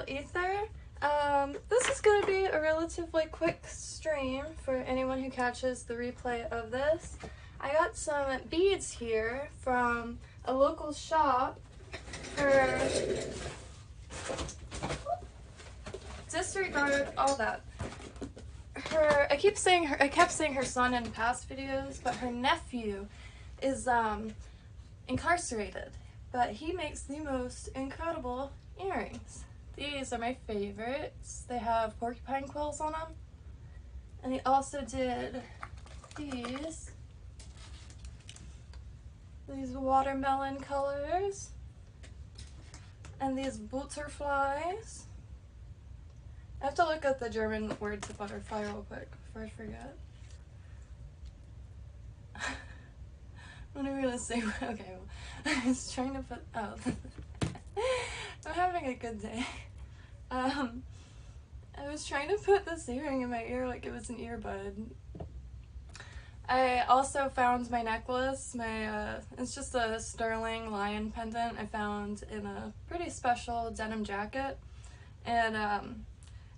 ether. This is going to be a relatively quick stream for anyone who catches the replay of this. I got some beads here from a local shop for disregard all that. I kept saying her son in past videos, but her nephew is incarcerated, but he makes the most incredible earrings. These are my favorites. They have porcupine quills on them, and he also did these watermelon colors and these butterflies. I have to look up the German word to butterfly real quick before I forget. What am I gonna say? Okay, well, I was trying to put, oh. I'm having a good day. I was trying to put this earring in my ear like it was an earbud. I also found my necklace. It's just a sterling lion pendant I found in a pretty special denim jacket. And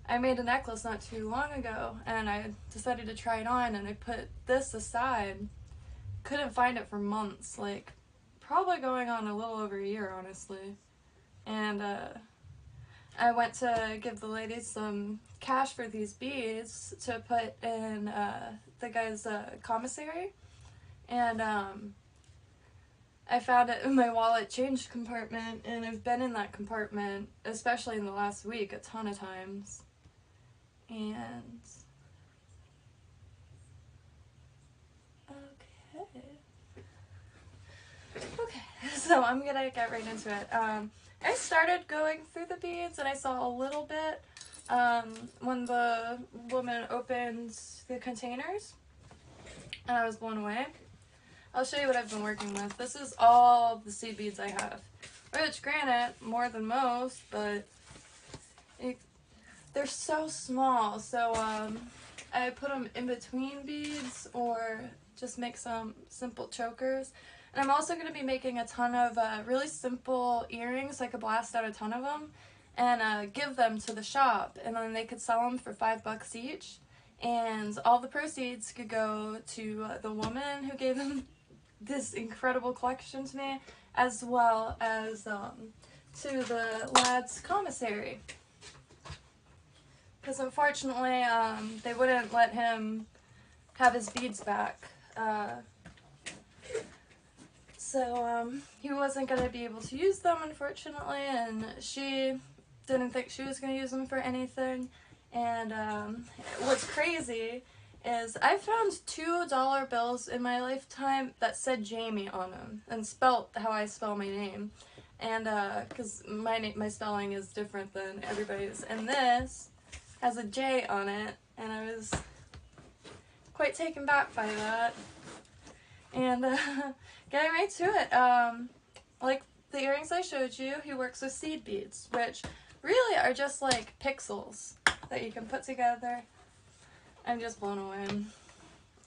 I made a necklace not too long ago, and I decided to try it on, and I put this aside. Couldn't find it for months, like probably going on a little over a year, honestly. And I went to give the ladies some cash for these beads to put in the guy's commissary, and I found it in my wallet change compartment, and I've been in that compartment, especially in the last week, a ton of times. And okay, so I'm gonna get right into it. I started going through the beads, and I saw a little bit when the woman opened the containers, and I was blown away. I'll show you what I've been working with. This is all the seed beads I have, which granted, more than most, but they're so small, so I put them in between beads or just make some simple chokers. And I'm also going to be making a ton of really simple earrings, so I could blast out a ton of them and give them to the shop, and then they could sell them for $5 each, and all the proceeds could go to the woman who gave them this incredible collection to me, as well as to the lad's commissary. Because unfortunately, they wouldn't let him have his beads back. So he wasn't going to be able to use them, unfortunately, and she didn't think she was going to use them for anything. And what's crazy is I found $2 bills in my lifetime that said Jamie on them, and spelt how I spell my name. And because my spelling is different than everybody's. And this has a J on it, and I was quite taken back by that. And getting right to it, like the earrings I showed you, he works with seed beads, which really are just like pixels that you can put together. I'm just blown away.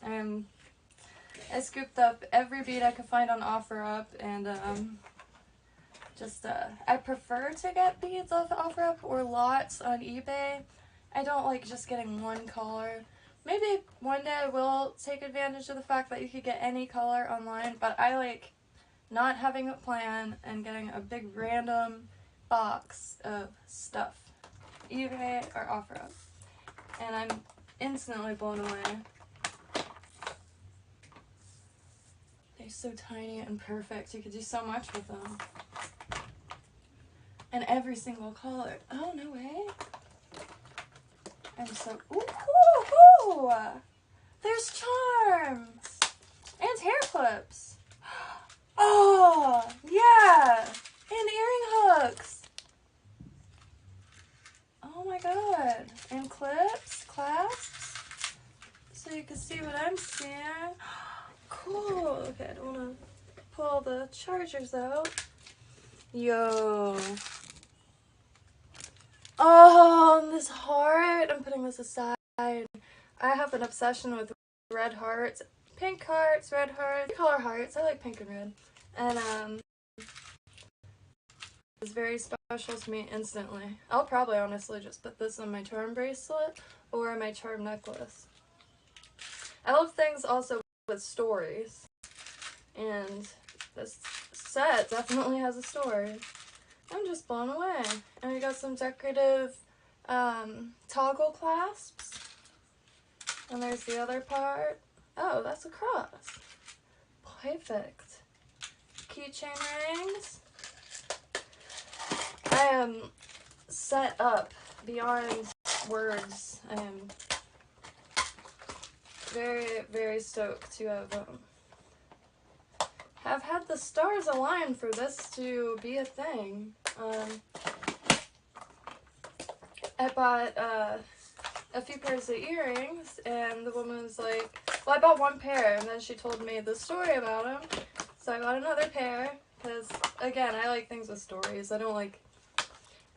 I scooped up every bead I could find on OfferUp, and I prefer to get beads off OfferUp or lots on eBay. I don't like just getting one color. Maybe one day I will take advantage of the fact that you could get any color online, but I like not having a plan and getting a big random box of stuff, eBay or OfferUp. And I'm instantly blown away. They're so tiny and perfect. You could do so much with them. And every single color. Oh, no way. I'm so, ooh, there's charms and hair clips. Oh, yeah, and earring hooks. Oh my god, and clips, clasps, so you can see what I'm seeing. Cool. Okay, I don't want to pull the chargers out. Yo. Oh, and this heart, I'm putting this aside. I have an obsession with red hearts, pink hearts, red hearts, color hearts. I like pink and red. And it's very special special to me instantly. I'll probably honestly just put this on my charm bracelet or my charm necklace. I love things also with stories, and this set definitely has a story. I'm just blown away. And we got some decorative toggle clasps. And there's the other part. Oh, that's a cross. Perfect. Keychain rings. I am set up beyond words. I am very, very stoked to have had the stars align for this to be a thing. I bought a few pairs of earrings, and the woman was like, well, I bought one pair, and then she told me the story about them, so I got another pair, because, again, I like things with stories.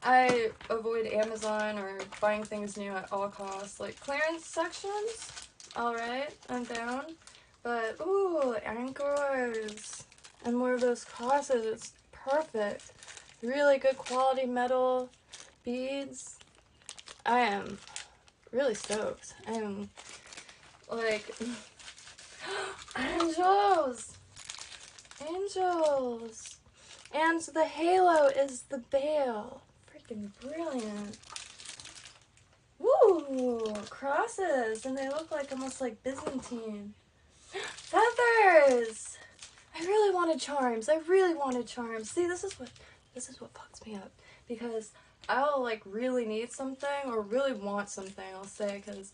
I avoid Amazon or buying things new at all costs. Like, clearance sections, alright, I'm down, but, ooh, anchors, and more of those crosses, it's perfect. Really good quality metal beads. I am really stoked. I am, like, angels! Angels! And the halo is the veil. Freaking brilliant. Woo! Crosses! And they look like almost like Byzantine. Feathers! I really wanted charms. I really wanted charms. See, this is what fucks me up. Because I'll, like, really need something, or really want something, I'll say, because,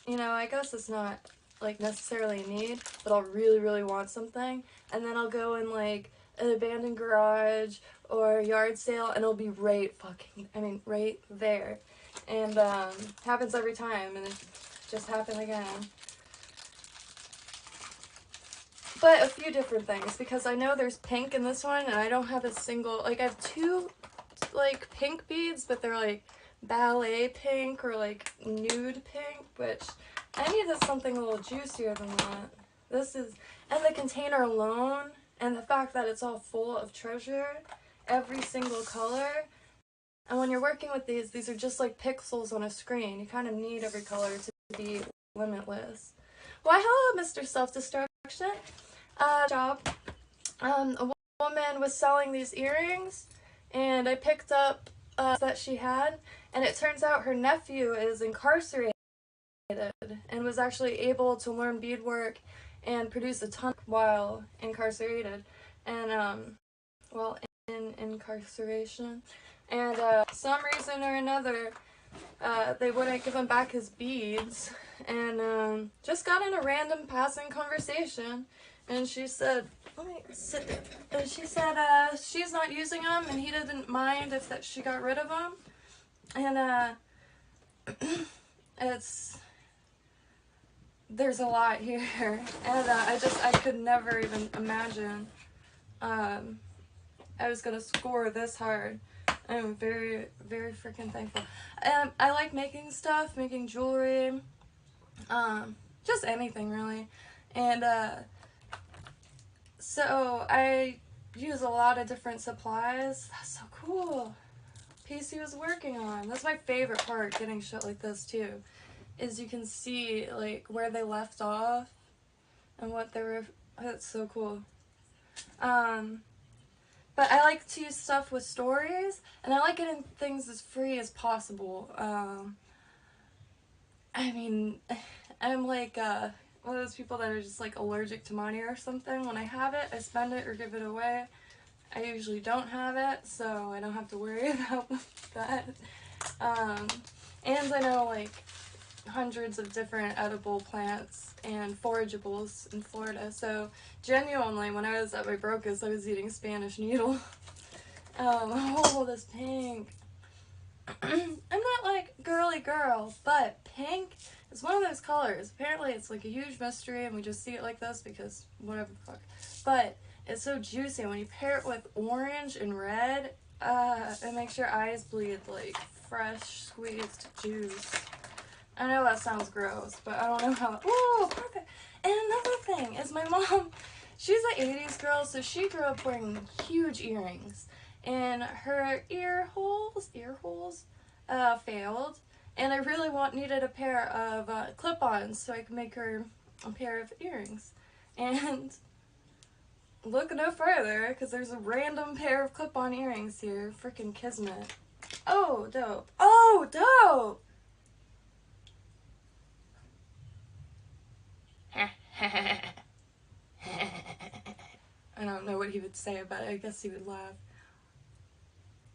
you know, I guess it's not, like, necessarily a need, but I'll really, really want something, and then I'll go in, like, an abandoned garage, or a yard sale, and it'll be right there, and, happens every time, and it just happened again. But a few different things, because I know there's pink in this one, and I don't have a single, like, I have two, like, pink beads, but they're, like, ballet pink or, like, nude pink, which I needed something a little juicier than that. This is, and the container alone, and the fact that it's all full of treasure, every single color, and when you're working with these are just like pixels on a screen. You kind of need every color to be limitless. Why, hello, Mr. Self-Destruction. Job. A woman was selling these earrings, and I picked up that she had, and it turns out her nephew is incarcerated and was actually able to learn beadwork and produce a ton while incarcerated, and well, in incarceration, and some reason or another they wouldn't give him back his beads, and just got in a random passing conversation, and she said, let me sit there. And she said she's not using them, and he didn't mind if that she got rid of them, and there's a lot here, and I could never even imagine I was gonna score this hard. I'm very, very freaking thankful. I like making stuff, making jewelry, just anything really, and so I use a lot of different supplies. That's so cool. Piece he was working on. That's my favorite part, getting shit like this too, is you can see like where they left off and what they were. That's so cool. But I like to use stuff with stories, and I like getting things as free as possible. I mean, I'm like one of those people that are just like allergic to money or something. When I have it, I spend it or give it away. I usually don't have it, so I don't have to worry about that. And I know like hundreds of different edible plants and forageables in Florida, so genuinely when I was at my brokest I was eating Spanish needle. Oh, this pink. I'm not like girly girl, but pink is one of those colors. Apparently it's like a huge mystery and we just see it like this because whatever the fuck, but it's so juicy. When you pair it with orange and red, it makes your eyes bleed like fresh squeezed juice. I know that sounds gross, but I don't know how. Ooh, perfect. And another thing is my mom, she's an 80s girl, so she grew up wearing huge earrings. and her ear holes failed, and I really needed a pair of clip-ons so I could make her a pair of earrings. And look no further, because there's a random pair of clip-on earrings here. Freaking kismet. Oh, dope. Oh, dope! I don't know what he would say about it. I guess he would laugh.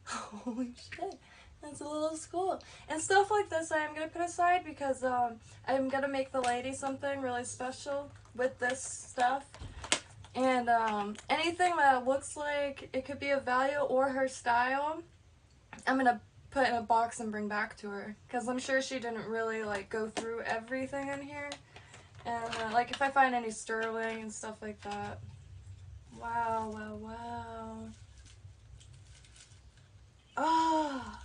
Holy shit. That's a little cool. And stuff like this I'm going to put aside because I'm going to make the lady something really special with this stuff. And anything that looks like it could be of value or her style, I'm going to put in a box and bring back to her. Because I'm sure she didn't really like go through everything in here. And like if I find any sterling and stuff like that. Wow, wow, wow. Oh,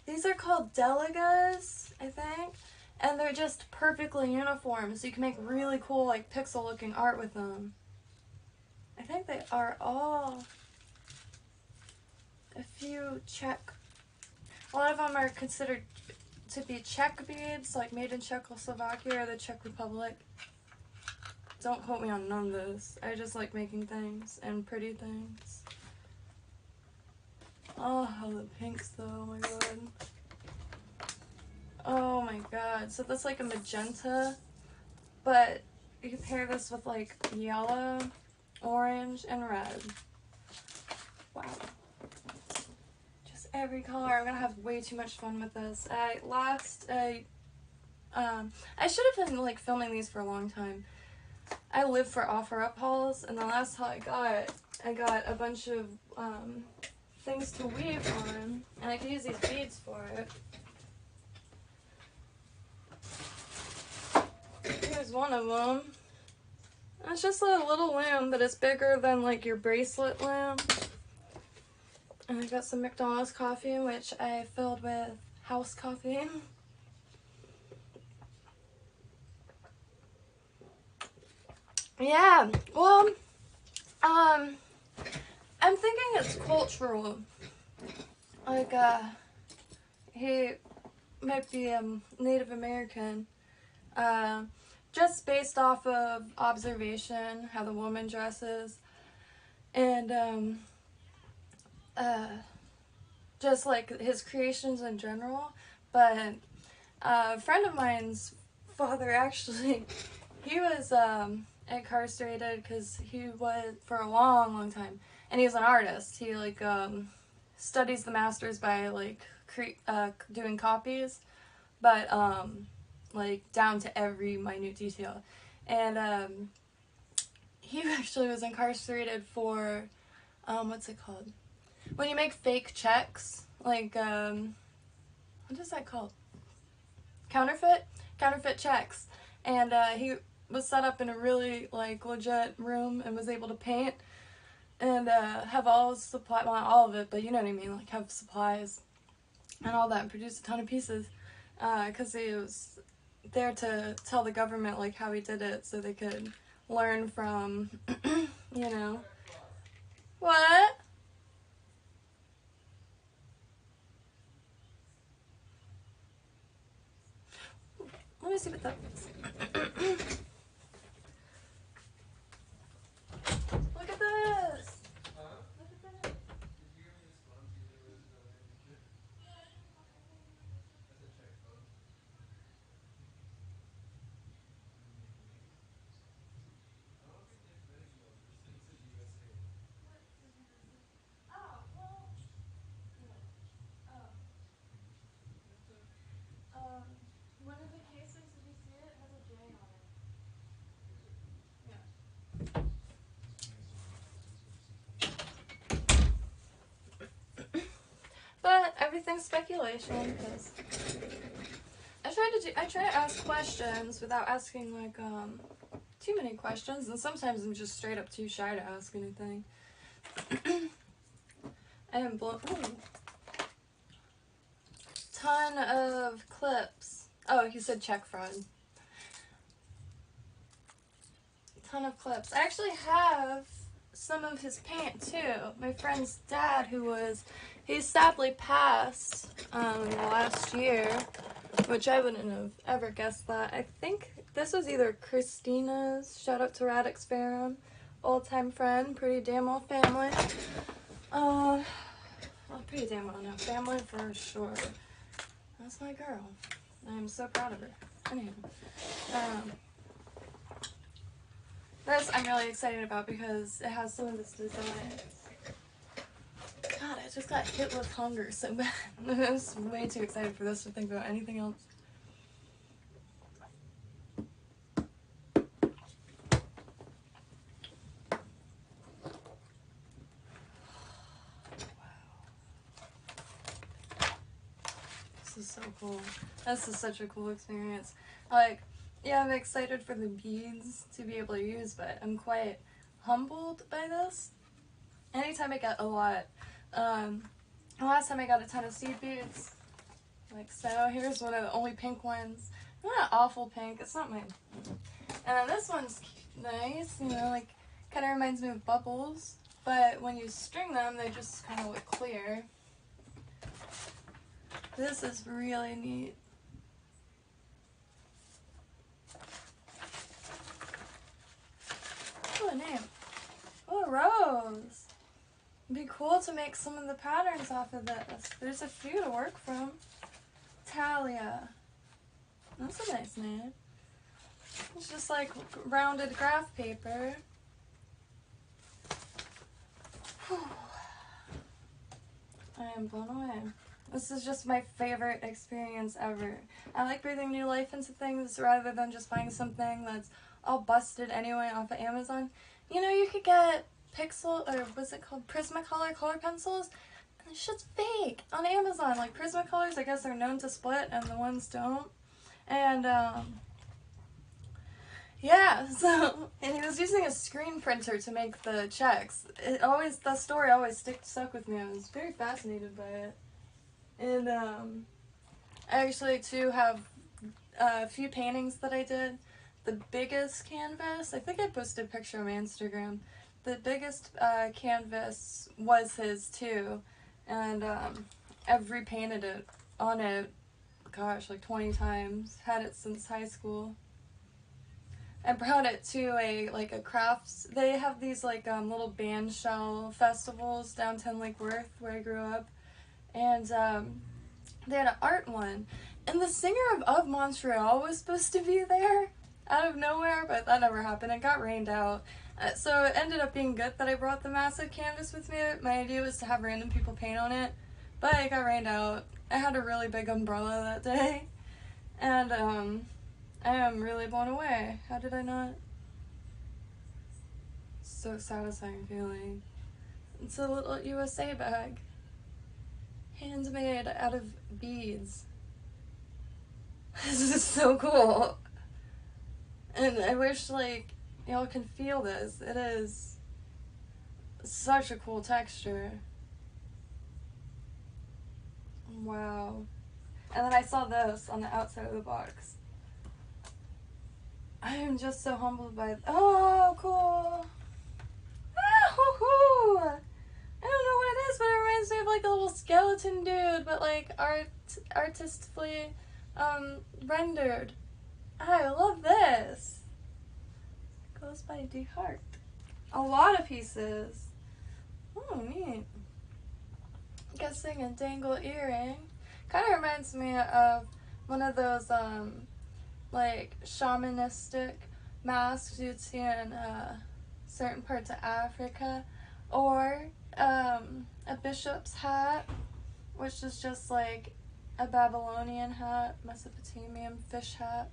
these are called delegas, I think. And they're just perfectly uniform, so you can make really cool like pixel looking art with them. I think they are all a few Czech. A lot of them are considered to be Czech beads, like made in Czechoslovakia or the Czech Republic. Don't quote me on none of this. I just like making things and pretty things. Oh, the pinks though, oh my god. Oh my god. So that's like a magenta, but you can pair this with like yellow, orange, and red. Wow. Just every color. I'm gonna have way too much fun with this. I should have been like filming these for a long time. I live for offer-up hauls, and the last haul I got a bunch of things to weave on, and I could use these beads for it. Here's one of them. It's just a little loom, but it's bigger than like your bracelet loom. And I got some McDonald's coffee, which I filled with house coffee. Yeah, well, I'm thinking it's cultural. Like, he might be Native American. Just based off of observation, how the woman dresses, and just like his creations in general. But a friend of mine's father actually, he was incarcerated because he was for a long time, and he's an artist. He like studies the masters by like doing copies, but like down to every minute detail. And he actually was incarcerated for what's it called? When you make fake checks, like what is that called? Counterfeit checks. And he was set up in a really like legit room and was able to paint and have all his supply, well, not all of it, but you know what I mean, like have supplies and all that, and produce a ton of pieces because he was there to tell the government like how he did it so they could learn from, you know. What? Let me see what that is. Look at this! One of the cases, did you see it? It has a J on it. Yeah. But everything's speculation because I try to ask questions without asking like too many questions, and sometimes I'm just straight up too shy to ask anything. And ton of clips. Oh, he said check fraud. Ton of clips. I actually have some of his paint too. My friend's dad, he sadly passed last year, which I wouldn't have ever guessed that. I think this was either Christina's, shout out to Radix Ferrum, old time friend, pretty damn old family. Well, pretty damn well now, family for sure. That's my girl. I am so proud of her. Anyway, this I'm really excited about because it has some of this design. God, I just got hit with hunger so bad. I was way too excited for this to think about anything else. This is so cool. This is such a cool experience. Like, yeah, I'm excited for the beads to be able to use, but I'm quite humbled by this. Anytime I get a lot, last time I got a ton of seed beads, like so. Here's one of the only pink ones. Not awful pink, it's not mine. And then this one's nice, you know, like, kind of reminds me of bubbles, but when you string them, they just kind of look clear. This is really neat. Oh, a name. Oh, a rose. It'd be cool to make some of the patterns off of this. There's a few to work from. Talia. That's a nice name. It's just like rounded graph paper. I am blown away. This is just my favorite experience ever. I like breathing new life into things rather than just buying something that's all busted anyway off of Amazon. You know, you could get Pixel, or what's it called, Prismacolor color pencils, and the shit's fake on Amazon. Like, Prismacolors, I guess, are known to split, and the ones don't. And, yeah, so, and he was using a screen printer to make the checks. The story always stuck with me. I was very fascinated by it. And, I actually, too, have a few paintings that I did. The biggest canvas, I think I posted a picture on my Instagram. The biggest canvas was his, too. And, I've repainted it on it, gosh, like 20 times. Had it since high school. I brought it to a crafts. They have these little band shell festivals downtown Lake Worth where I grew up, and they had an art one, and the singer of Montreal was supposed to be there out of nowhere, but that never happened. It got rained out, so it ended up being good that I brought the massive canvas with me. My idea was to have random people paint on it, but it got rained out. I had a really big umbrella that day, and I am really blown away. How did I not? So satisfying feeling. It's a little USA bag. Handmade out of beads. This is so cool. And I wish y'all can feel this. It is such a cool texture. Wow. And then I saw this on the outside of the box. I am just so humbled by it. Oh, cool. Ah, hoo-hoo. I don't know what it is, but it reminds me of a little skeleton dude, but artistically rendered. I love this. It goes by Descartes. A lot of pieces. Oh, neat. Guessing a dangle earring. Kind of reminds me of one of those shamanistic masks you'd see in certain parts of Africa, or a bishop's hat, which is just like a Babylonian hat, Mesopotamian fish hat.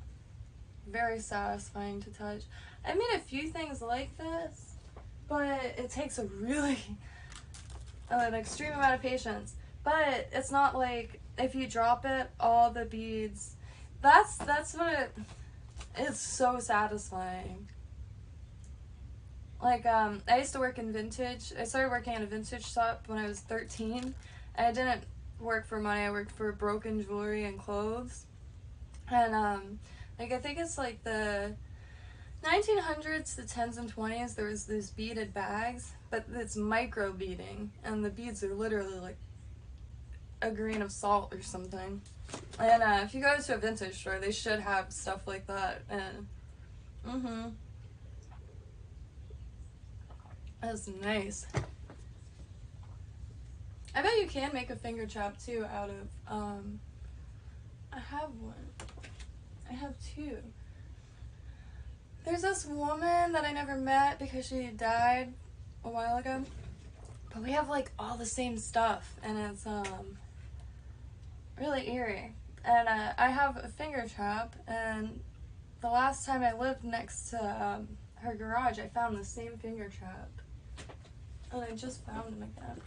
Very satisfying to touch. I made a few things like this, but it takes a really an extreme amount of patience. But it's not like if you drop it, all the beads. That's what it's so satisfying. I used to work in vintage. I started working at a vintage shop when I was 13. And I didn't work for money. I worked for broken jewelry and clothes. And I think it's the 1900s to 10s and 20s, there was these beaded bags, but it's micro beading, and the beads are literally like a grain of salt or something. And if you go to a vintage store, they should have stuff like that. And that's nice. I bet you can make a finger chop too out of I have one. I have two. There's this woman that I never met because she died a while ago. But we have like all the same stuff, and it's really eerie. And I have a finger trap, and the last time I lived next to her garage, I found the same finger trap. And I just found him again.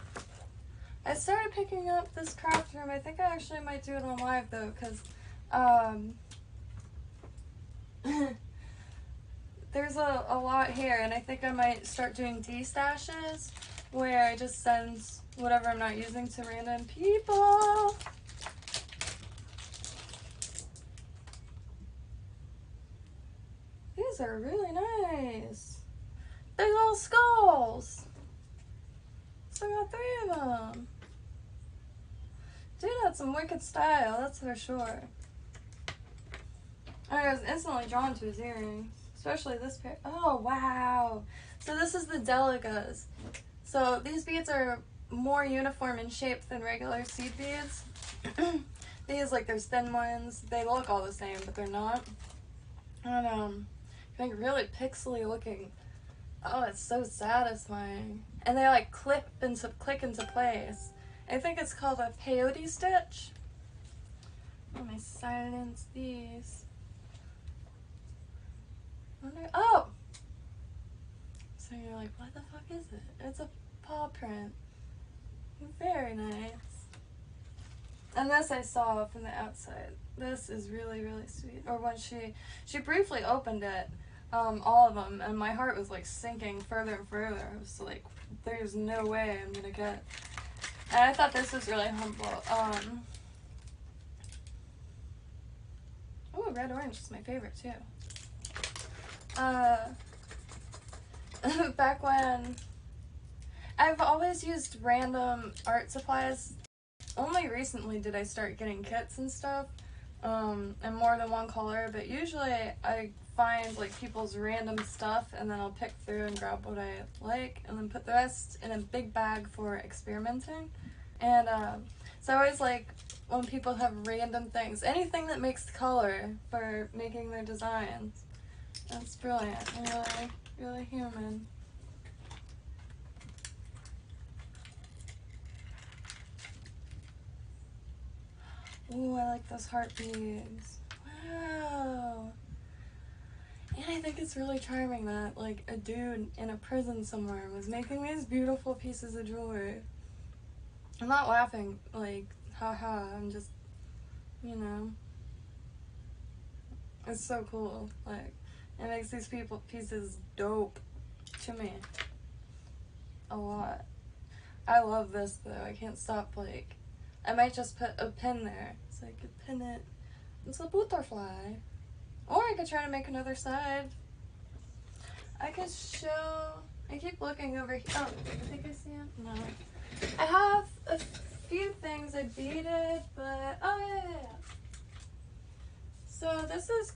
I started picking up this craft room. I think I actually might do it on live though, because there's a lot here, and I think I might start doing D-stashes where I just send whatever I'm not using to random people. These are really nice. Big old skulls. So I got 3 of them. Dude had some wicked style, that's for sure. I was instantly drawn to his earrings, especially this pair. Oh, wow. So this is the Delica's. So these beads are more uniform in shape than regular seed beads. These, like, there's thin ones. They look all the same, but they're not. And, like, really pixely looking. Oh, it's so satisfying. And they, like, click into place. I think it's called a peyote stitch. Let me silence these. Oh! So you're like, what the fuck is it? It's a paw print. Very nice. And this I saw from the outside. This is really, really sweet. Or when she briefly opened it, all of them, and my heart was like sinking further and further. I was like, there's no way I'm gonna get. And I thought this was really humble. Oh, red orange is my favorite too. Back when I've always used random art supplies. Only recently did I start getting kits and stuff, and more than one color, but usually I find like people's random stuff and then I'll pick through and grab what I like and then put the rest in a big bag for experimenting. And so I always like when people have random things, anything that makes color for making their designs. That's brilliant and really, really human. Ooh, I like those heart beads. Wow. And I think it's really charming that, like, a dude in a prison somewhere was making these beautiful pieces of jewelry. I'm not laughing, like, haha, I'm just, you know. It's so cool. Like, it makes these pieces dope to me. A lot. I love this, though. I can't stop, like, I might just put a pin there so I could pin it. It's a butterfly. Or I could try to make another side. I could show. I keep looking over here. Oh, I think I see him. No. I have a few things I beaded, but oh yeah. So this is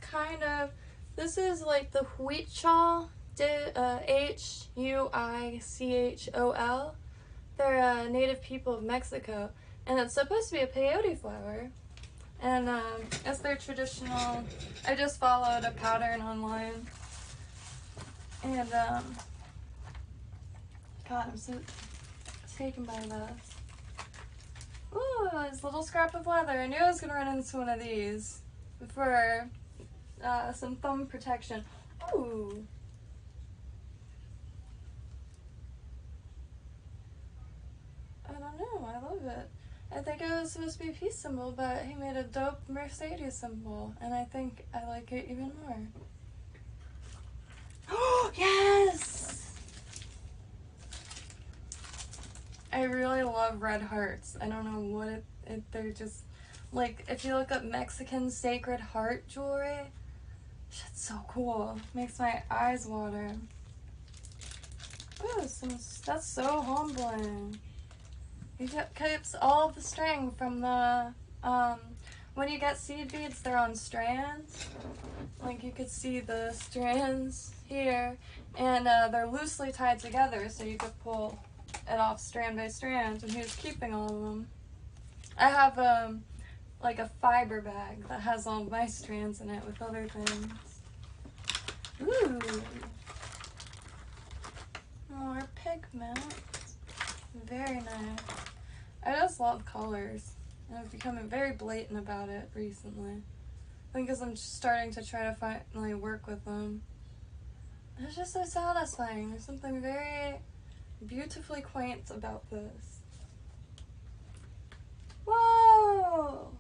this is like the Huichol, Huichol. They're native people of Mexico. And it's supposed to be a peyote flower. And it's their traditional. I just followed a pattern online. And God, I'm so taken by this. Ooh, this little scrap of leather. I knew I was gonna run into one of these for some thumb protection. Ooh. I don't know, I love it. I think it was supposed to be a peace symbol, but he made a dope Mercedes symbol, and I think I like it even more. Oh, yes! I really love red hearts. I don't know what they're just, like, if you look up Mexican sacred heart jewelry, Shit's so cool. Makes my eyes water. Ooh, that's so humbling. He keeps all of the string from the, when you get seed beads, they're on strands. Like, you could see the strands here, and they're loosely tied together, so you could pull it off strand by strand, and he was keeping all of them. I have, like a fiber bag that has all my strands in it with other things. Ooh. More pigment. Very nice. I just love colors. And I've become very blatant about it recently. I think because I'm just starting to try to finally work with them. It's just so satisfying. There's something very beautifully quaint about this. Whoa!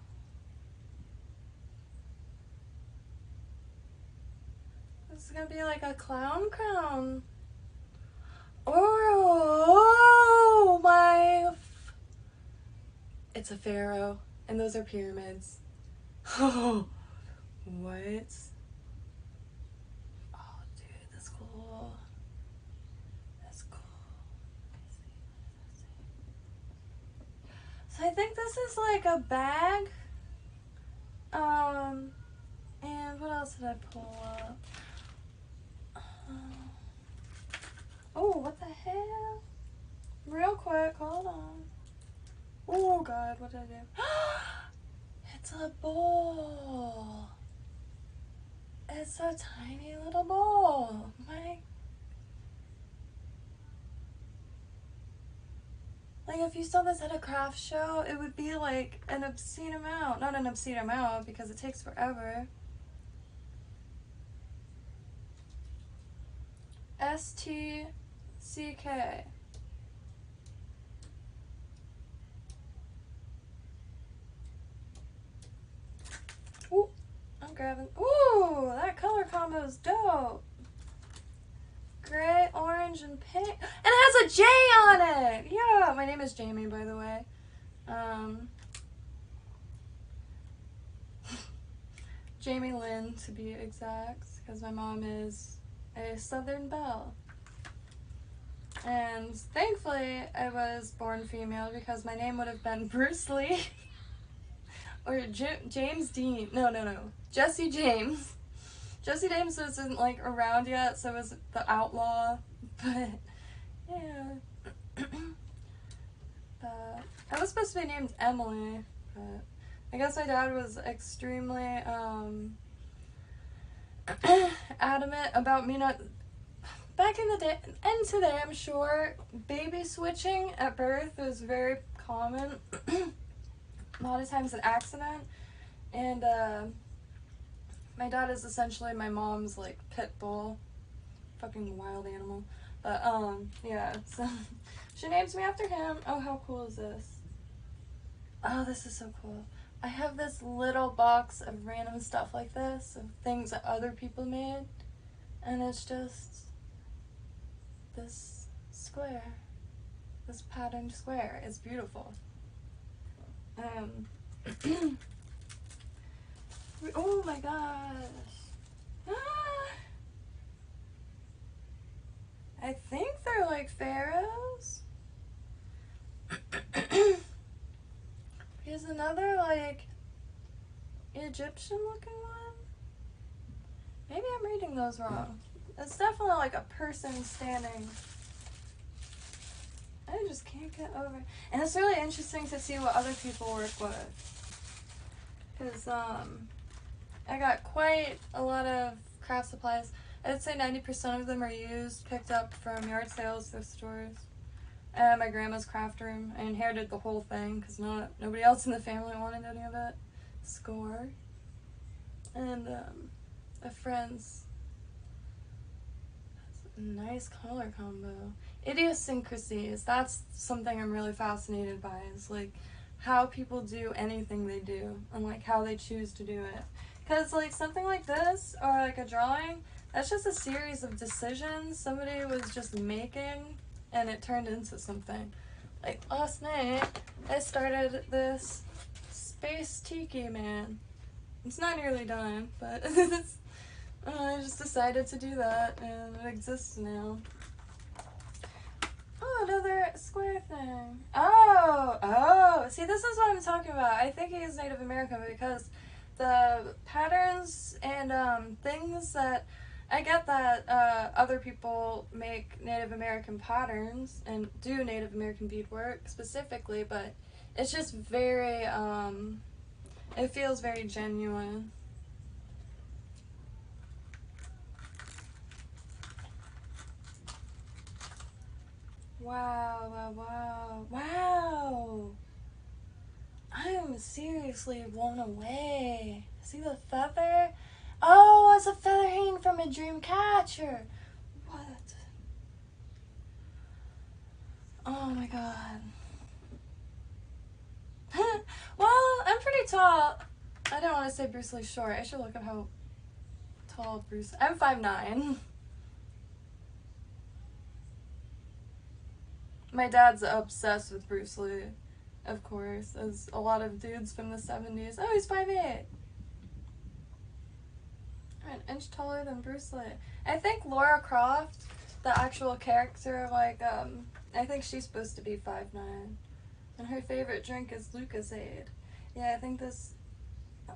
This is gonna be like a clown crown. Oh my! It's a pharaoh, and those are pyramids. Oh, what? Oh, dude, that's cool. That's cool. So I think this is like a bag. And what else did I pull up? Oh, what the hell? Real quick, hold on. Oh God, what did I do? It's a bowl. It's a tiny little bowl. Like, if you saw this at a craft show, it would be like an obscene amount. Not an obscene amount, because it takes forever. STCK. Ooh, I'm grabbing. Ooh, that color combo is dope. Gray, orange, and pink. And it has a J on it! Yeah, my name is Jamie, by the way. Jamie Lynn, to be exact, because my mom is a Southern belle. And thankfully, I was born female because my name would have been Bruce Lee or James Dean. No. Jesse James. Jesse James wasn't like around yet, so it was the outlaw. But yeah. I was supposed to be named Emily, but I guess my dad was extremely adamant about me not. Back in the day, and today I'm sure, baby switching at birth was very common. A lot of times an accident. And my dad is essentially my mom's like pit bull. Fucking wild animal. But yeah, so she names me after him. Oh, how cool is this? Oh, this is so cool. I have this little box of random stuff like this, of things that other people made. And it's just this square, this patterned square. It's beautiful. Oh my gosh. I think they're like pharaohs. Here's another like Egyptian looking one. Maybe I'm reading those wrong. It's definitely like a person standing. I just can't get over it. And it's really interesting to see what other people work with. Because I got quite a lot of craft supplies. I'd say 90% of them are used, picked up from yard sales, thrift stores. My grandma's craft room. I inherited the whole thing because nobody else in the family wanted any of it. Score. And a friend's nice color combo. Idiosyncrasies. That's something I'm really fascinated by. Is like how people do anything they do and like how they choose to do it. Because like something like this or like a drawing, that's just a series of decisions somebody was just making and it turned into something. Like last night, I started this space tiki man. It's not nearly done, but I just decided to do that, and it exists now. Oh, another square thing. Oh, see, this is what I'm talking about. I think he is Native American because the patterns and things that I get that other people make Native American patterns and do Native American beadwork specifically, but it's just very, it feels very genuine. Wow. I'm seriously blown away. See the feather? Oh, it's a feather hanging from a dream catcher. What? Oh my god. Well, I'm pretty tall. I don't want to say Bruce Lee's short. I should look up how tall Bruce. I'm 5'9". My dad's obsessed with Bruce Lee, of course, as a lot of dudes from the 70s. Oh, he's 5'8". An inch taller than Bruce Lee. I think Laura Croft, the actual character, like, I think she's supposed to be 5'9". And her favorite drink is Lucozade. Yeah, I think this,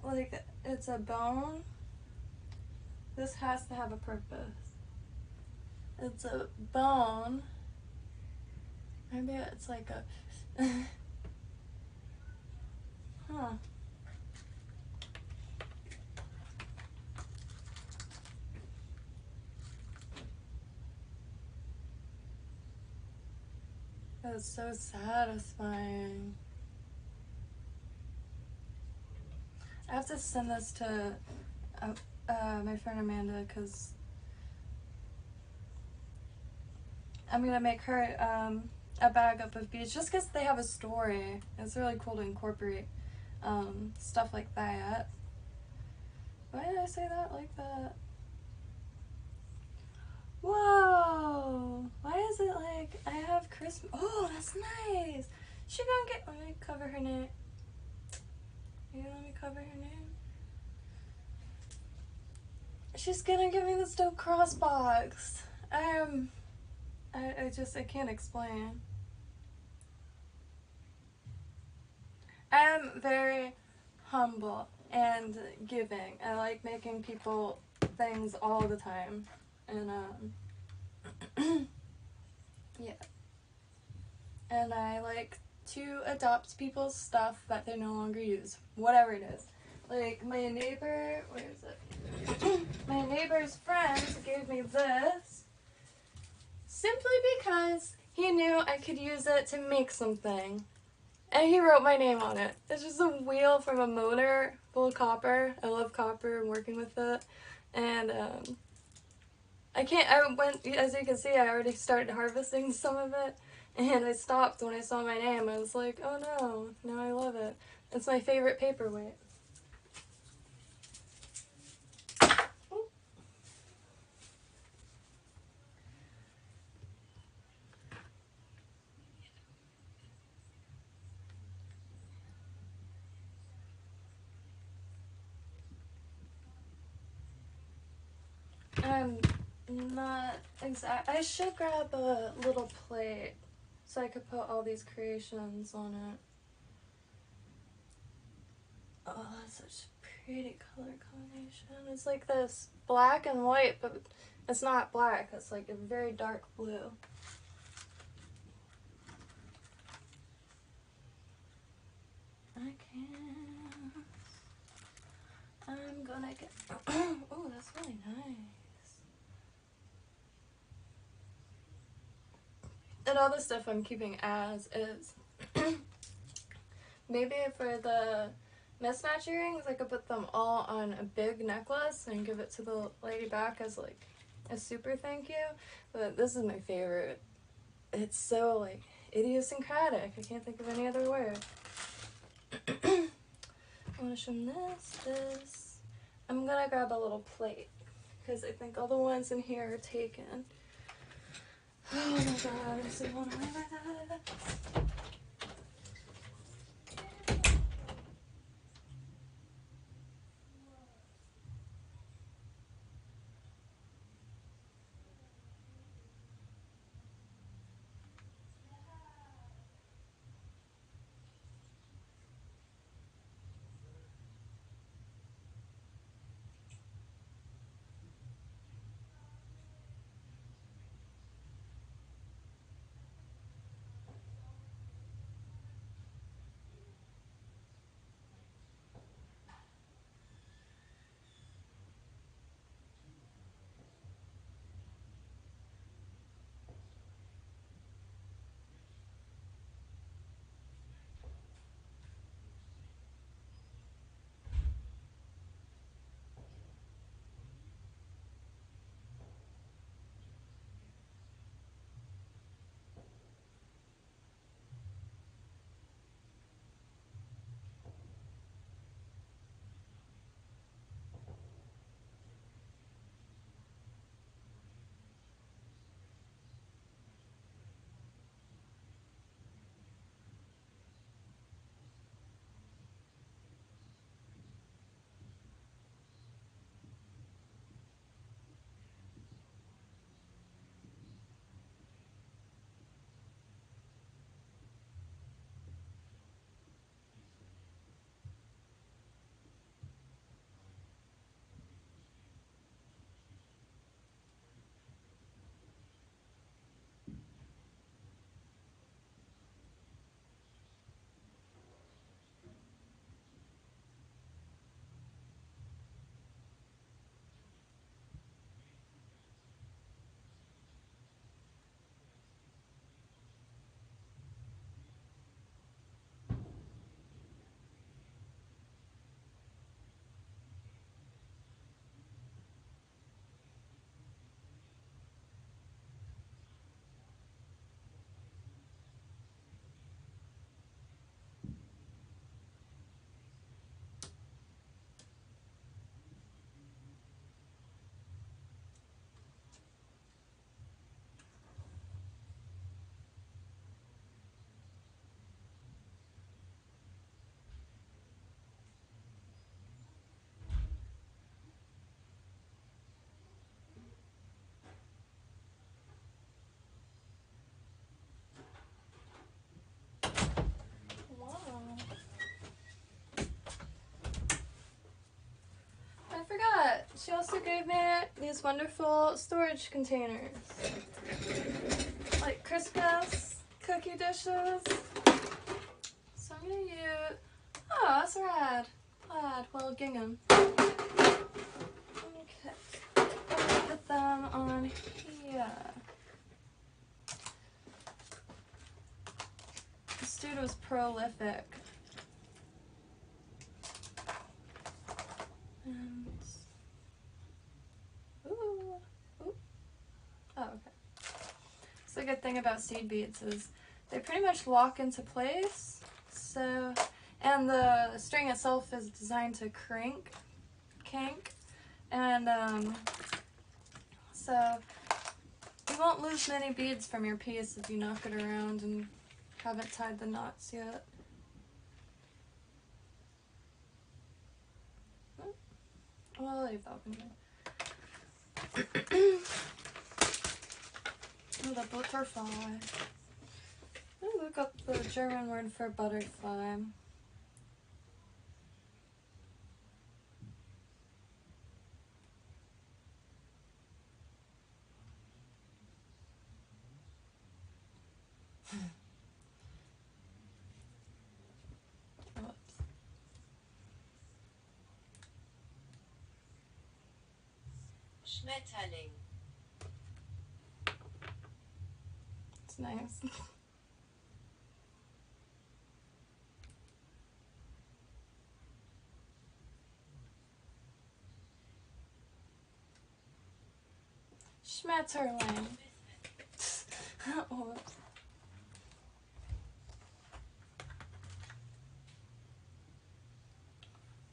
like, it's a bone. This has to have a purpose. It's a bone. Maybe it's like a... huh. That's so satisfying. I have to send this to my friend Amanda because I'm gonna make her a bag up of beads just because they have a story. It's really cool to incorporate stuff like that. Why did I say that like that? Whoa! Why is it like I have Christmas? Oh, that's nice. She gonna get. Let me cover her name. You let me cover her name. She's gonna give me this dope cross box. I can't explain. I am very humble and giving. I like making people things all the time. And, yeah. And I like to adopt people's stuff that they no longer use. Whatever it is. Like, my neighbor, where is it? My neighbor's friend gave me this simply because he knew I could use it to make something. And he wrote my name on it. It's just a wheel from a motor full of copper. I love copper and working with it. And, as you can see, I already started harvesting some of it. And I stopped when I saw my name. I was like, oh no, now I love it. It's my favorite paperweight. I'm not exact. I should grab a little plate so I could put all these creations on it. Oh, that's such a pretty color combination. It's like this black and white, but it's not black. It's like a very dark blue. I can't. I'm gonna get... oh, that's really nice. And all the stuff I'm keeping as is. Maybe for the mismatch earrings, I could put them all on a big necklace and give it to the lady back as like a super thank you. But this is my favorite. It's so like idiosyncratic. I can't think of any other word. I want to show them this. I'm gonna grab a little plate because I think all the ones in here are taken. Oh my god, I'm so blown away by that. She also gave me these wonderful storage containers. Like Christmas cookie dishes. So I'm gonna use... Oh, that's rad. Plaid, well, gingham. Okay. Put them on here. This dude was prolific. And... Ooh. Ooh. Oh, okay. So the good thing about seed beads is they pretty much lock into place. So, and the string itself is designed to kink, and so you won't lose many beads from your piece if you knock it around and haven't tied the knots yet. I'll leave that one here. Oh, the butterfly. Let me look up the German word for butterfly. Schmetterling. It's nice. Schmetterling. Oh.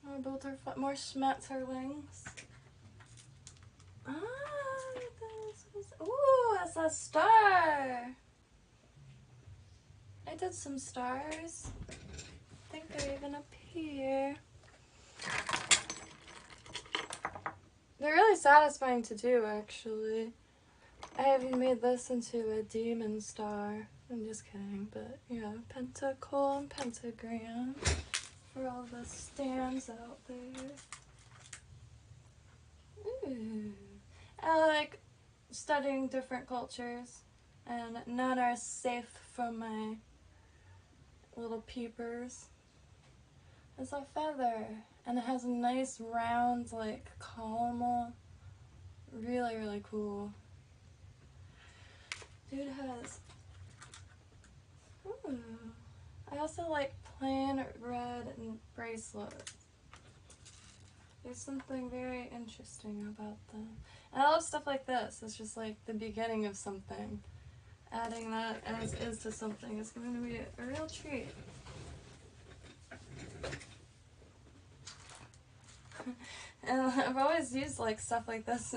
More butterfly, more schmetterlings. Ah, this is, ooh, that's a star. I did some stars. I think they're even up here. They're really satisfying to do, actually. I even made this into a demon star. I'm just kidding, but yeah, pentacle and pentagram for all the stands out there. Ooh. I like studying different cultures, and none are safe from my little peepers. It's a feather, and it has a nice round, like, column. Really, really cool. Dude has... Ooh. I also like plain red and bracelets. There's something very interesting about them. And I love stuff like this. It's just like the beginning of something. Adding that as is to something is going to be a real treat. And I've always used like stuff like this.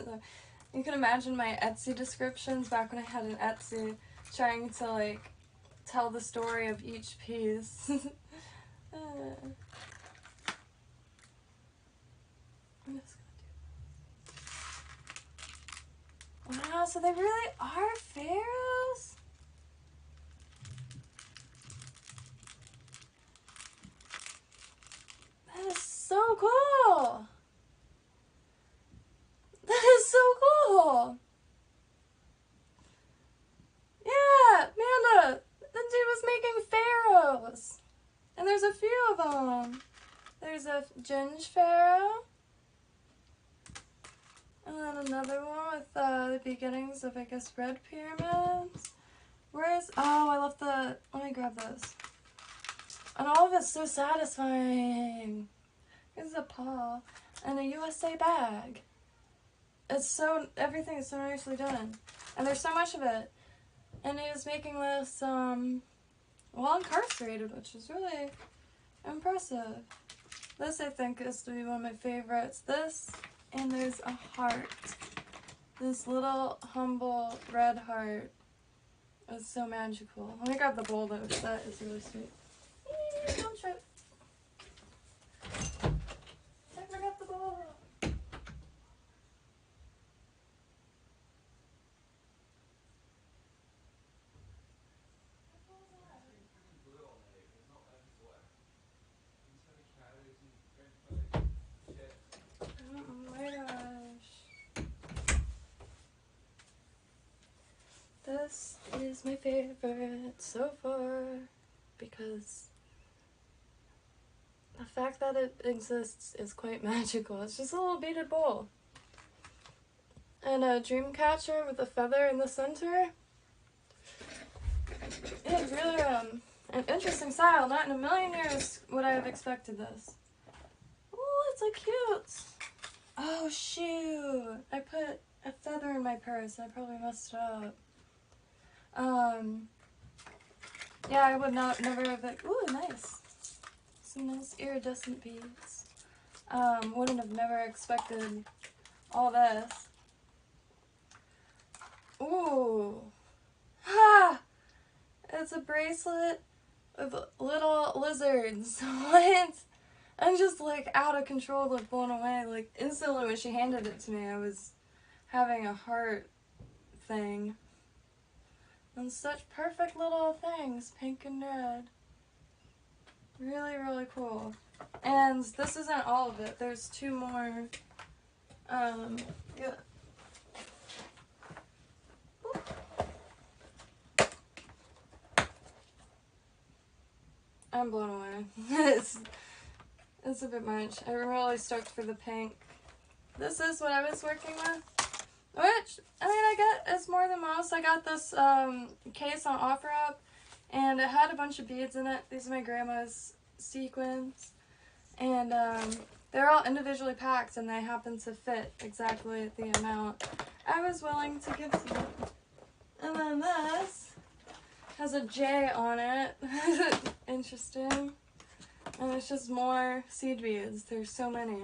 You can imagine my Etsy descriptions back when I had an Etsy, trying to like tell the story of each piece. I'm just gonna do... Wow, so they really are pharaohs? That is so cool! That is so cool! Yeah, Amanda! The dude was making pharaohs! And there's a few of them. There's a Ginge pharaoh. And then another one with the beginnings of, I guess, red pyramids. Where's... Oh, I love the... Let me grab this. And all of it's so satisfying. Here's a paw. And a USA bag. It's so... Everything is so nicely done. And there's so much of it. And he was making this, while incarcerated, which is really impressive. This, I think, is to be one of my favorites. This... And there's a heart. This little humble red heart is so magical. Let me grab the bowl though, because that is really sweet. Don't trip. I forgot the bowl. Where do I... is my favorite so far because the fact that it exists is quite magical. It's just a little beaded bowl. And a dream catcher with a feather in the center. It's really an interesting style. Not in a million years would I have expected this. Oh, it's so cute. Oh shoot, I put a feather in my purse. I probably messed it up. Yeah, I would never have, like, ooh, nice. Some nice iridescent beads. Wouldn't have never expected all this. Ooh. Ha! It's a bracelet with little lizards. What? I'm just, like, out of control, like, blown away. Like, instantly when she handed it to me, I was having a heart thing. And such perfect little things, pink and red. Really, really cool. And this isn't all of it. There's two more. Yeah. I'm blown away. It's a bit much. I'm really stoked for the pink. This is what I was working with. Which, I mean, I get it's more than most. I got this case on OfferUp, and it had a bunch of beads in it. These are my grandma's sequins. And they're all individually packed, and they happen to fit exactly the amount I was willing to give to them. And then this has a J on it. Interesting. And it's just more seed beads. There's so many.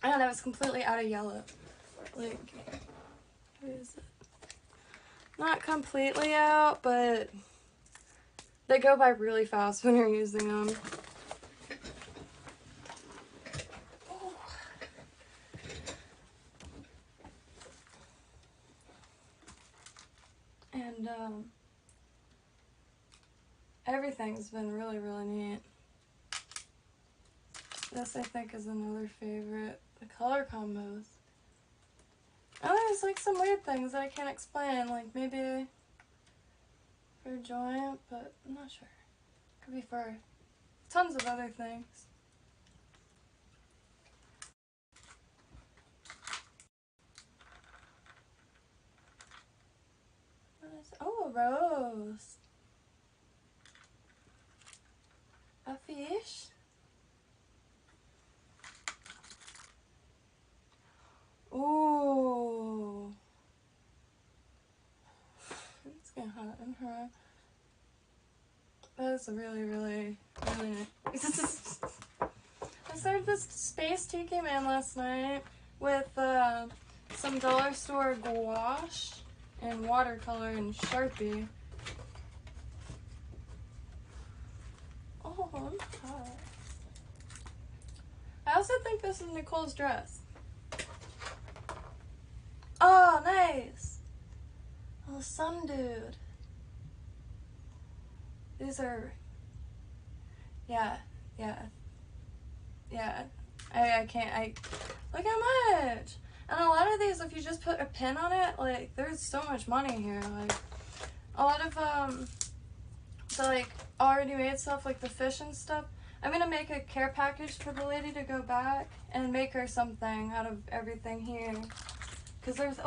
And I was completely out of yellow. Like, where is it? Not completely out, but they go by really fast when you're using them. And everything's been really, really neat. This, I think, is another favorite. The color combos. Oh, there's like some weird things that I can't explain. Like maybe for joint, but I'm not sure. Could be for tons of other things. What is it? Oh, a rose. A fish. Ooh. It's getting hot in her. That is really, really, really nice. I started this Space Tiki Man last night with some dollar store gouache and watercolor and Sharpie. Oh, I'm hot. I also think this is Nicole's dress. Oh, nice. Oh, sun dude. These are, yeah. I can't, look how much. And a lot of these, if you just put a pin on it, like, there's so much money here. Like, a lot of, the, like, already made stuff, like the fish and stuff. I'm gonna make a care package for the lady to go back and make her something out of everything here. Because there's,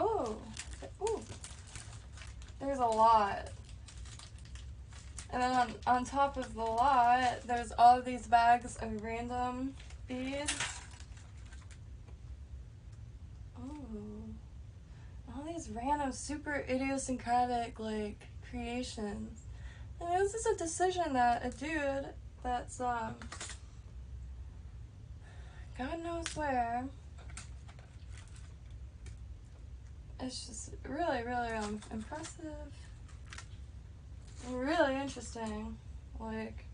there's a lot. And then on top of the lot, there's all of these bags of random beads. Ooh. All these random, super idiosyncratic, like, creations. And this is a decision that a dude that's, God knows where. It's just really, really impressive. Really interesting. Like,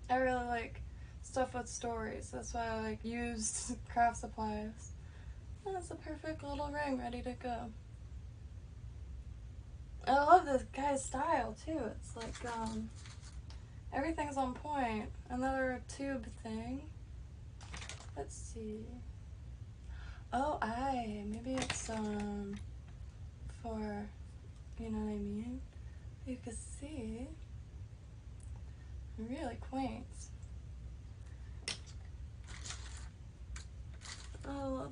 I really like stuff with stories. That's why I like used craft supplies. And it's a perfect little ring ready to go. I love this guy's style too. It's like everything's on point. Another tube thing. Let's see. Oh, maybe it's for, you know what I mean? You can see, really quaint. I love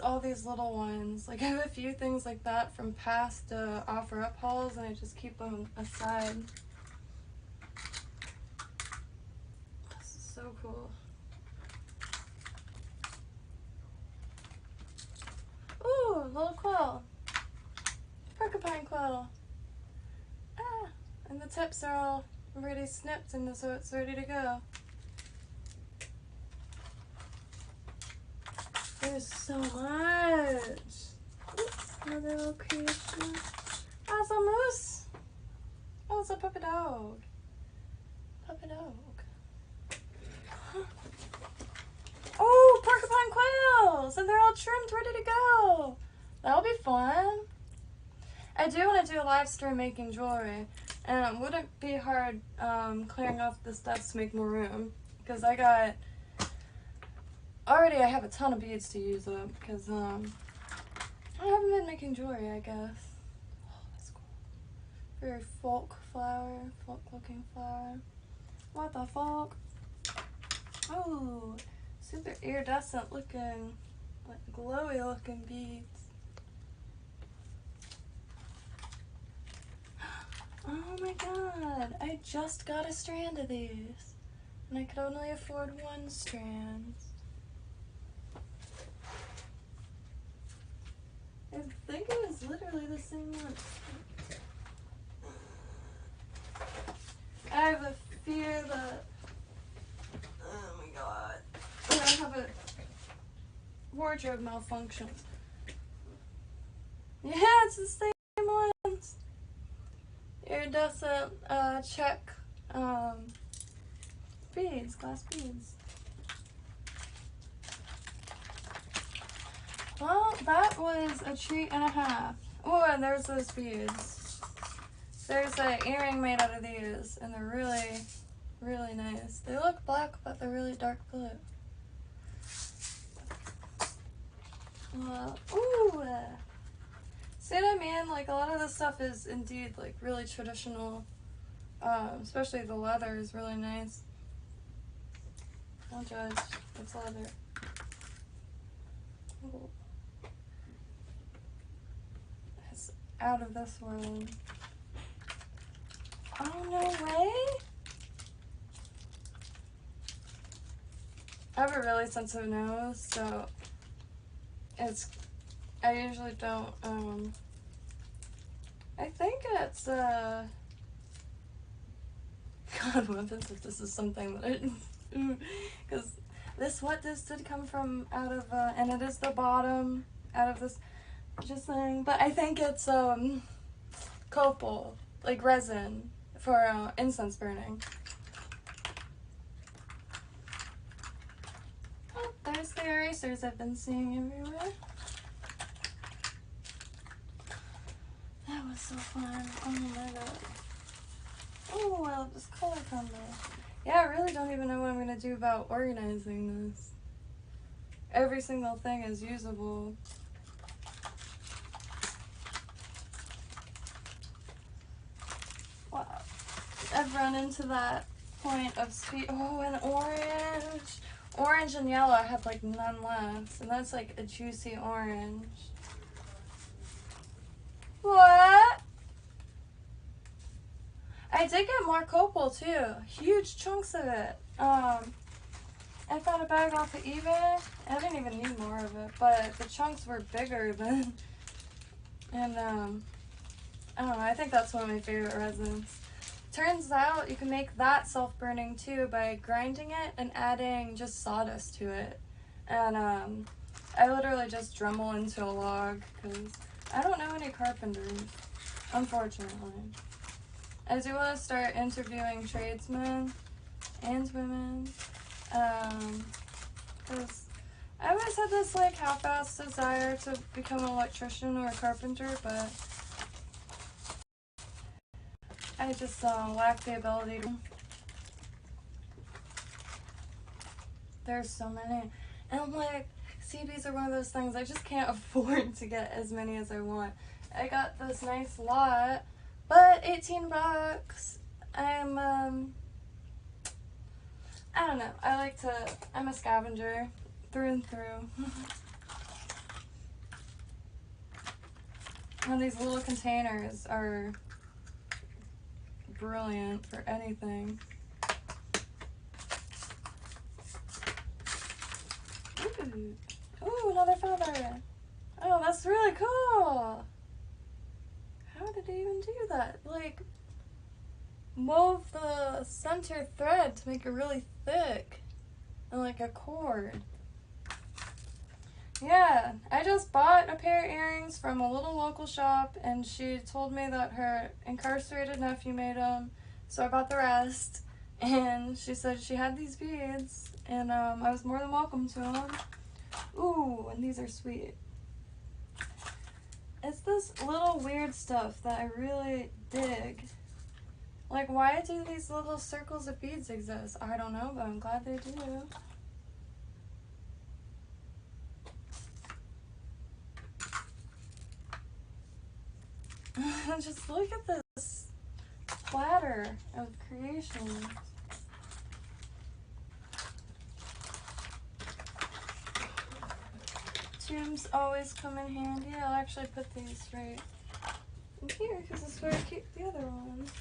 all these little ones. Like, I have a few things like that from past offer up hauls, and I just keep them aside. This is so cool. Ooh, little quill. Porcupine quill. Ah, and the tips are all already snipped, and so it's ready to go. There's so much. Oops, another little creation. Oh, it's a moose. Oh, it's a puppy dog. Puppy dog. Oh, porcupine quails! And they're all trimmed, ready to go. That'll be fun. I do want to do a live stream making jewelry. And it wouldn't be hard clearing off the steps to make more room. Because already I have a ton of beads to use up. Because I haven't been making jewelry, I guess. Oh, that's cool. Very folk looking flower. What the folk? Oh, super iridescent looking, like glowy looking beads. Oh my god, I just got a strand of these, and I could only afford one strand. I think it was literally the same one. I have a fear that, oh my god, I'm gonna have a wardrobe malfunction. Yeah, it's the same ones. Iridescent check beads, glass beads. Well, that was a treat and a half. Oh, and there's those beads. There's an earring made out of these, and they're really, really nice. They look black, but they're really dark blue. Ooh! See what I mean? Like, a lot of this stuff is indeed, like, really traditional. Especially the leather is really nice. Don't judge. It's leather. Ooh. It's out of this world. Oh, no way! I have a really sensitive nose, so I usually don't, I think it's, God, what if this is something that because this did come from out of, and it is the bottom out of this, just saying, but I think it's, copal, like resin, for, incense burning. Oh, there's the erasers I've been seeing everywhere. That was so fun. Oh my god. Oh, I love this color combo. Yeah, I really don't even know what I'm going to do about organizing this. Every single thing is usable. Wow. I've run into that point of speed. Oh, and orange. Orange and yellow, I have like none left. And that's like a juicy orange. What? I did get more copal too. Huge chunks of it. I found a bag off of eBay. I didn't even need more of it, but the chunks were bigger than, and I don't know, I think that's one of my favorite resins. Turns out you can make that self-burning too by grinding it and adding just sawdust to it. And I literally just Dremel into a log because I don't know any carpenters, unfortunately. I do want to start interviewing tradesmen and women, because I always had this like half-assed desire to become an electrician or a carpenter, but I just lack the ability to. There's so many, and I'm like, CBs are one of those things I just can't afford to get as many as I want. I got this nice lot, but 18 bucks. I don't know. I'm a scavenger through and through. And these little containers are brilliant for anything. Ooh, another feather. Oh, that's really cool. How did they even do that? Like, wove the center thread to make it really thick and like a cord. Yeah, I just bought a pair of earrings from a little local shop, and she told me that her incarcerated nephew made them, so I bought the rest. And she said she had these beads, and I was more than welcome to them. Ooh, and these are sweet. It's this little weird stuff that I really dig. Like, why do these little circles of beads exist? I don't know, but I'm glad they do. Just look at this platter of creation. Gems always come in handy. I'll actually put these right in here because that's where I keep the other ones.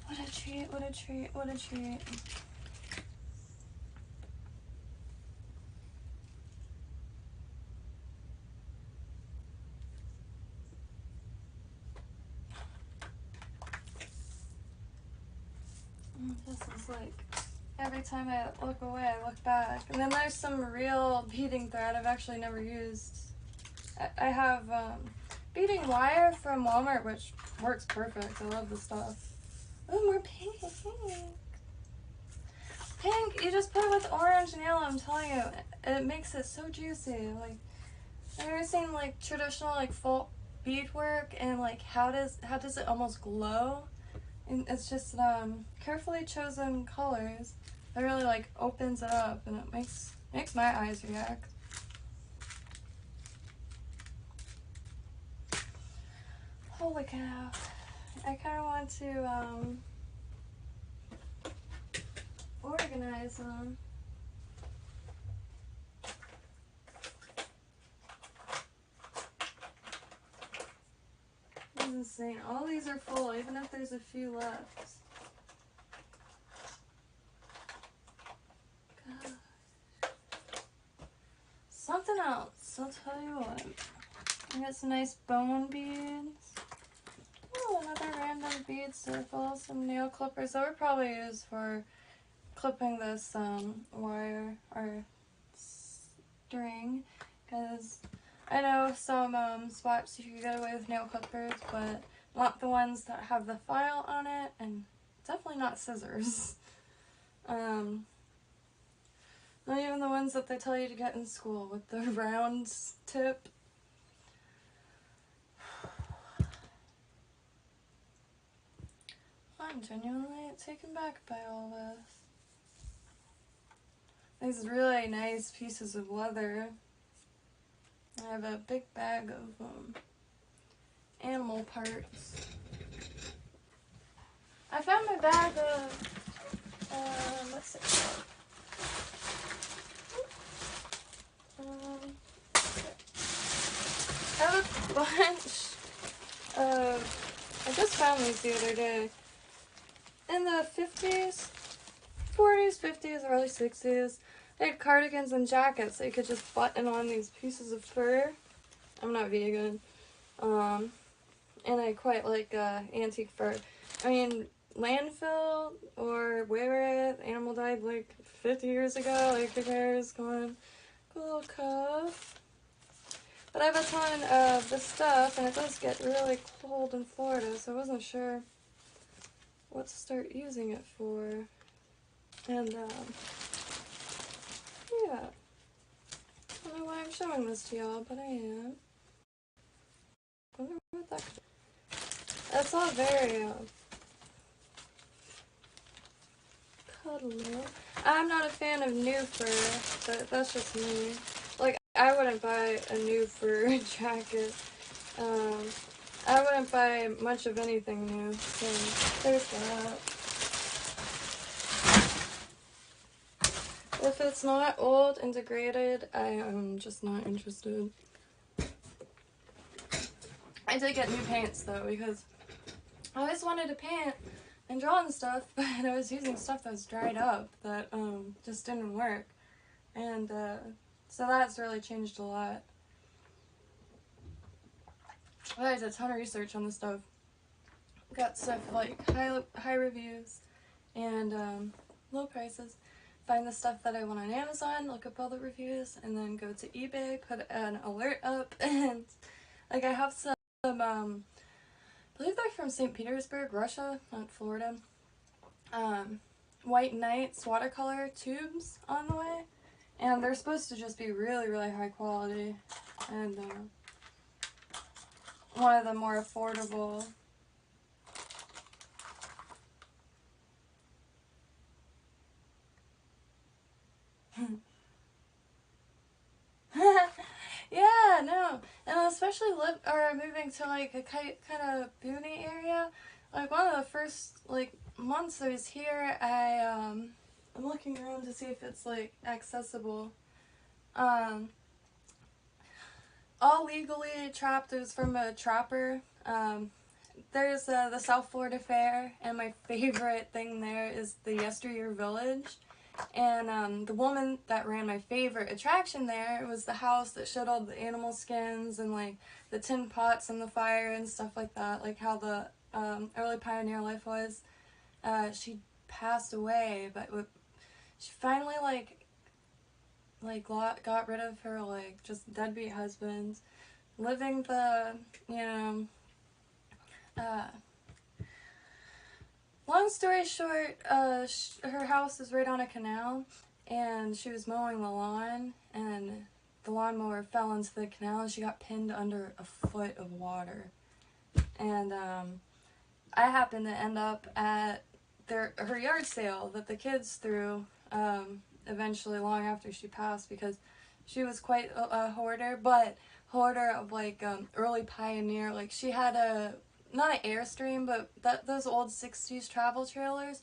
What a treat, what a treat, what a treat. This is like, every time I look away, I look back. And then there's some real beading thread I've actually never used. I have beading wire from Walmart, which works perfect. I love this stuff. Oh, more pink. Pink, you just put it with orange and yellow, I'm telling you. It makes it so juicy. Like, I've never seen like traditional like folk beadwork and like how does it almost glow? And it's just carefully chosen colors that really like opens it up, and it makes my eyes react. Holy cow. I kind of want to organize them. This is insane. All these are full, even if there's a few left. God. Something else, I'll tell you what. I got some nice bone beads. Oh, another random bead circle, some nail clippers that were probably used for clipping this wire or string, because I know some spots you can get away with nail clippers, but not the ones that have the file on it, and definitely not scissors. Not even the ones that they tell you to get in school with the round tip. I'm genuinely taken back by all this. These really nice pieces of leather. I have a big bag of animal parts. I found my bag of, what's it called? I have a bunch of, I just found these the other day. In the 50s, 40s, 50s, early 60s, they had cardigans and jackets that you could just button on these pieces of fur. I'm not vegan. And I quite like antique fur. I mean, landfill or where the animal died like 50 years ago, like who cares? Come on. Cool little cuff. But I have a ton of this stuff, and it does get really cold in Florida, so I wasn't sure what to start using it for. And, yeah. I don't know why I'm showing this to y'all, but I am. I wonder what that could... That's all very, cuddle. I'm not a fan of new fur, but that's just me. Like, I wouldn't buy a new fur jacket. Um, I wouldn't buy much of anything new, so there's that. If it's not old and degraded, I am just not interested. I did get new paints though, because I always wanted to paint and draw and stuff, but I was using stuff that was dried up that just didn't work. And so that's really changed a lot. I did a ton of research on this stuff. Got stuff like high reviews and low prices. Find the stuff that I want on Amazon, look up all the reviews, and then go to eBay, put an alert up, and like I have some, I believe they're from St. Petersburg, Russia, not Florida, White Nights watercolor tubes on the way, and they're supposed to just be really, really high quality, and one of the more affordable. Yeah, no, and especially moving to like a kind of boony area. Like one of the first like months I was here, I'm looking around to see if it's like accessible. All legally trapped. It was from a trapper. There's the South Florida Fair, and my favorite thing there is the Yesteryear Village. And the woman that ran my favorite attraction there was the house that showed all the animal skins and like the tin pots and the fire and stuff like that, like how the early pioneer life was. She passed away, but she finally got rid of her like just deadbeat husband, living the long story short, her house is right on a canal, and she was mowing the lawn, and the lawnmower fell into the canal, and she got pinned under a foot of water. And I happened to end up at her yard sale that the kids threw eventually long after she passed, because she was quite a hoarder, but hoarder of like early pioneer. Like she had not an Airstream, but those old 60s travel trailers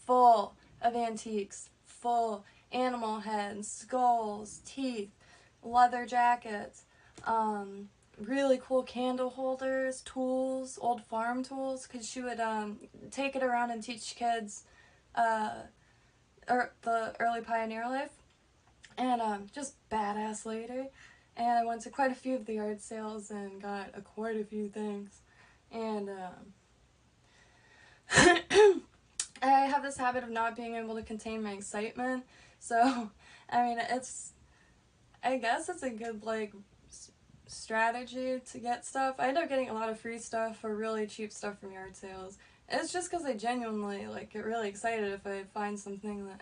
full of antiques, full animal heads, skulls, teeth, leather jackets, really cool candle holders, tools, old farm tools, because she would take it around and teach kids the early pioneer life, and just badass lady. And I went to quite a few of the yard sales and got quite a few things. And I have this habit of not being able to contain my excitement. So, I mean, I guess it's a good, like, strategy to get stuff. I end up getting a lot of free stuff or really cheap stuff from yard sales. It's just because I genuinely, like, get really excited if I find something that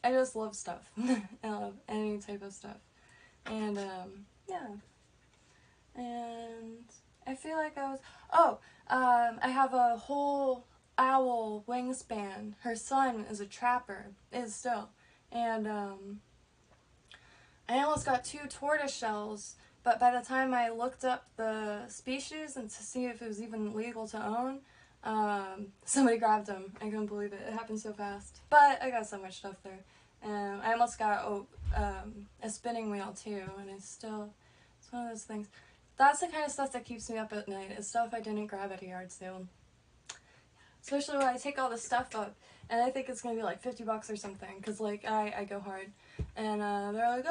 I just love stuff. I love any type of stuff. And, yeah. And I feel like I have a whole owl wingspan. Her son is a trapper, is still. And, I almost got 2 tortoise shells, but by the time I looked up the species and to see if it was even legal to own, somebody grabbed them. I couldn't believe it. It happened so fast. But I got so much stuff there. I almost got a spinning wheel too, and it's one of those things. That's the kind of stuff that keeps me up at night, is stuff I didn't grab at a yard sale. Especially when I take all this stuff up, and I think it's going to be like $50 or something, because like, I go hard. And they're like,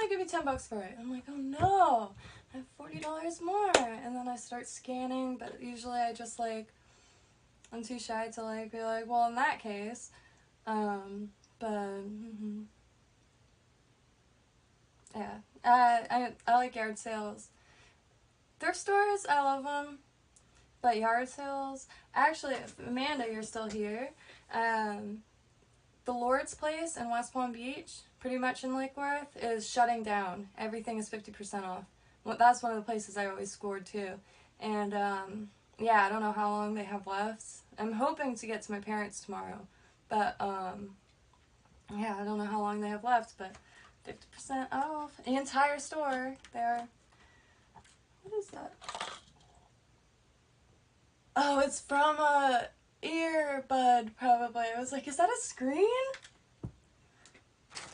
give me $10 for it. I'm like, oh no, I have $40 more. And then I start scanning, but usually I just like, I'm too shy to like be like, well, in that case, yeah, I like yard sales. Thrift stores, I love them, but yard sales, actually, Amanda, you're still here, the Lord's Place in West Palm Beach, pretty much in Lake Worth, is shutting down. Everything is 50% off. Well, that's one of the places I always scored too. And yeah, I don't know how long they have left. I'm hoping to get to my parents tomorrow, But, yeah, I don't know how long they have left, but 50% off the entire store there. What is that? Oh, it's from a earbud, probably. I was like, is that a screen?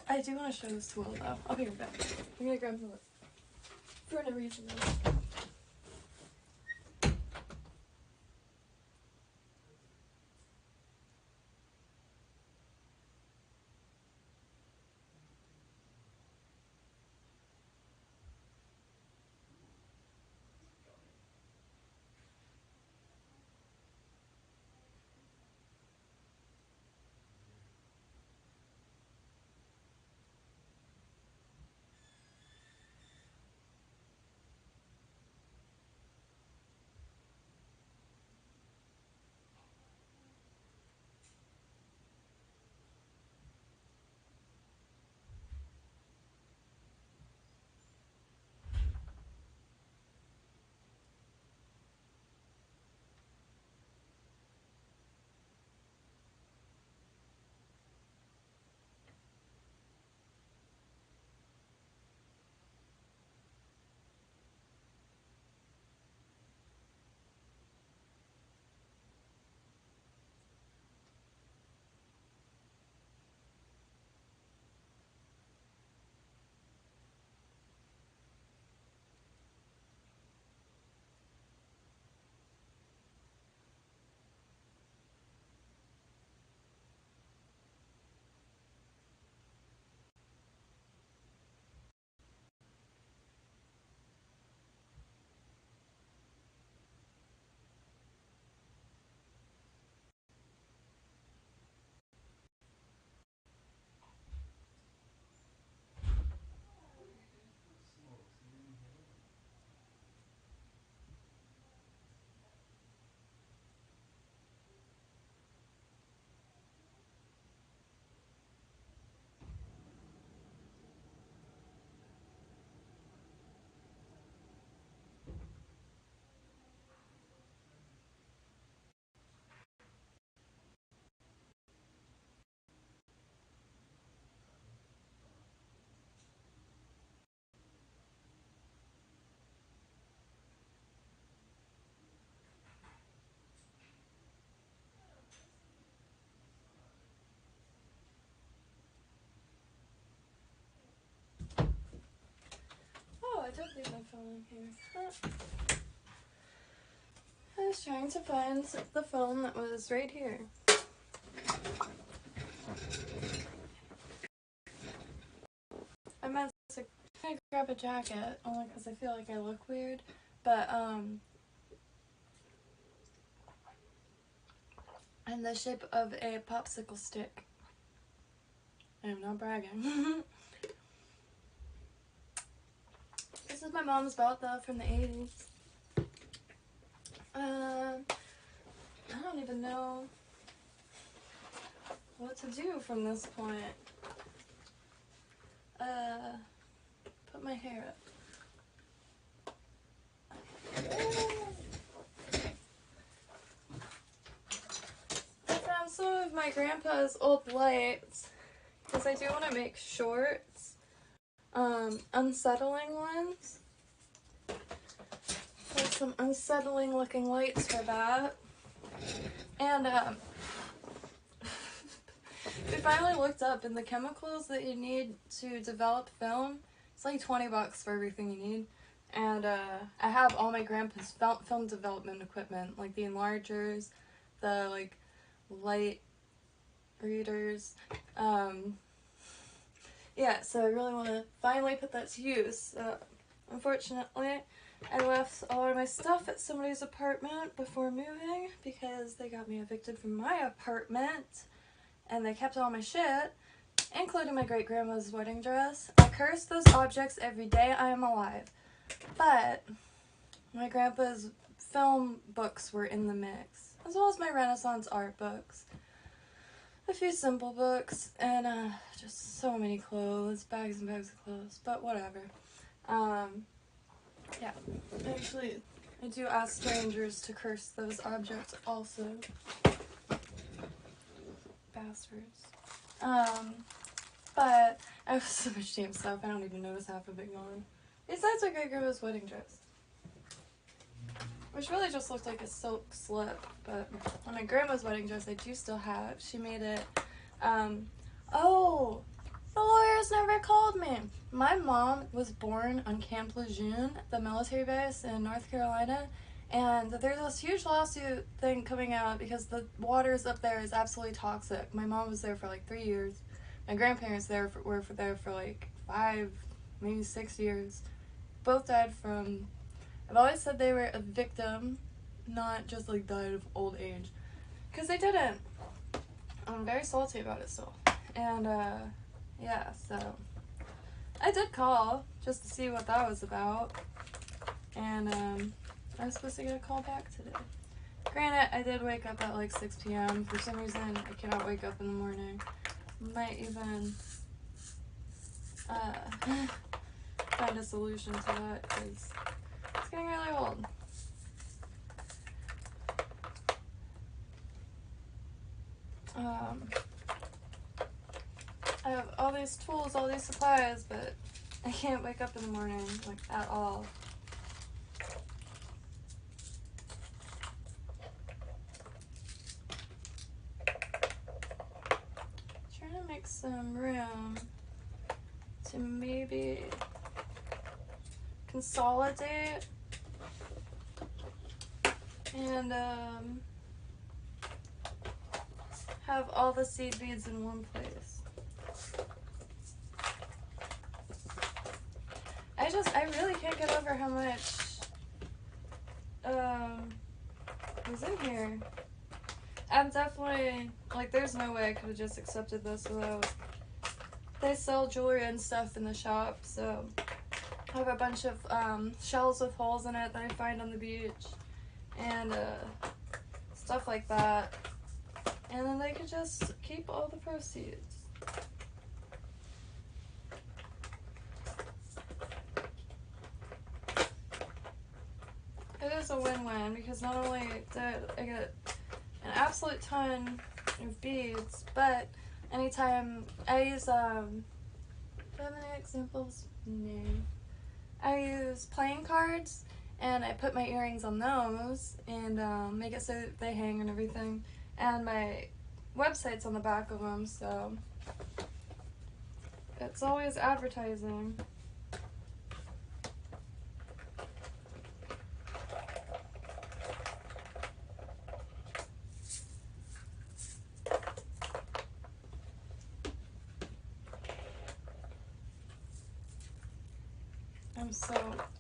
I do want to show this to Will, though. I'll be right back. I'm gonna grab the for no reason, though. Oh, I don't leave my phone in here. Huh. I was trying to find the phone that was right here. I meant to grab a jacket, only because I feel like I look weird, but, in the shape of a popsicle stick. I am not bragging. This is my mom's belt, though, from the 80s. I don't even know what to do from this point. Put my hair up. I found some of my grandpa's old lights, because I do want to make shorts. Unsettling ones. There's some unsettling looking lights for that. And, we finally looked up, and the chemicals that you need to develop film, it's like 20 bucks for everything you need. And I have all my grandpa's film development equipment, like the enlargers, the like light readers. Yeah, so I really want to finally put that to use. Unfortunately, I left a lot of my stuff at somebody's apartment before moving because they got me evicted from my apartment. And they kept all my shit, including my great-grandma's wedding dress. I curse those objects every day I am alive. But my grandpa's film books were in the mix, as well as my Renaissance art books. A few simple books, and just so many clothes, bags and bags of clothes, but whatever. Yeah. Actually, I do ask strangers to curse those objects also. bastards. But I have so much damn stuff, I don't even notice half of it gone. Besides my great grandma's wedding dress, which really just looked like a silk slip, but my grandma's wedding dress I do still have. She made it, oh, the lawyers never called me. My mom was born on Camp Lejeune, the military base in North Carolina, and there's this huge lawsuit thing coming out because the waters up there is absolutely toxic. My mom was there for like 3 years. My grandparents were there for like 5, maybe 6 years. Both died from, I've always said they were a victim, not just like died of old age. Because they didn't. I'm very salty about it still. And yeah, so I did call just to see what that was about. And I was supposed to get a call back today. Granted, I did wake up at like 6 p.m. For some reason, I cannot wake up in the morning. Might even find a solution to that because it's getting really old. I have all these tools, all these supplies, but I can't wake up in the morning, like, at all. Trying to make some room to maybe consolidate and have all the seed beads in one place. I really can't get over how much was in here. I'm definitely, like, there's no way I could have just accepted this without. They sell jewelry and stuff in the shop, so I have a bunch of shells with holes in it that I find on the beach and stuff like that. And then they could just keep all the proceeds. It is a win-win because not only did I get an absolute ton of beads, but anytime I use, do I have any examples? No. I use playing cards and I put my earrings on those and make it so that they hang and everything. And my website's on the back of them, so it's always advertising. I'm so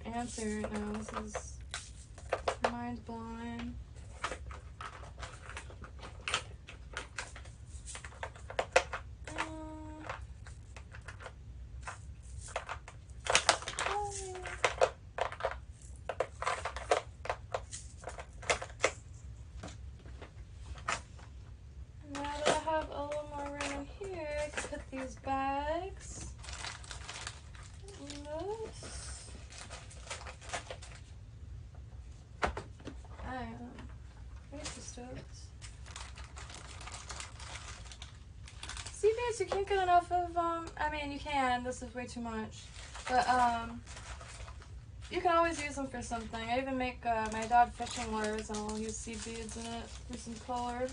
antsy right now. This is mind-blowing. Now that I have a little more room here, I can put these bags in this. Sea beads, you can't get enough of, I mean, you can, this is way too much, but, you can always use them for something. I even make, my dad fishing lures, and I'll use seed beads in it for some color.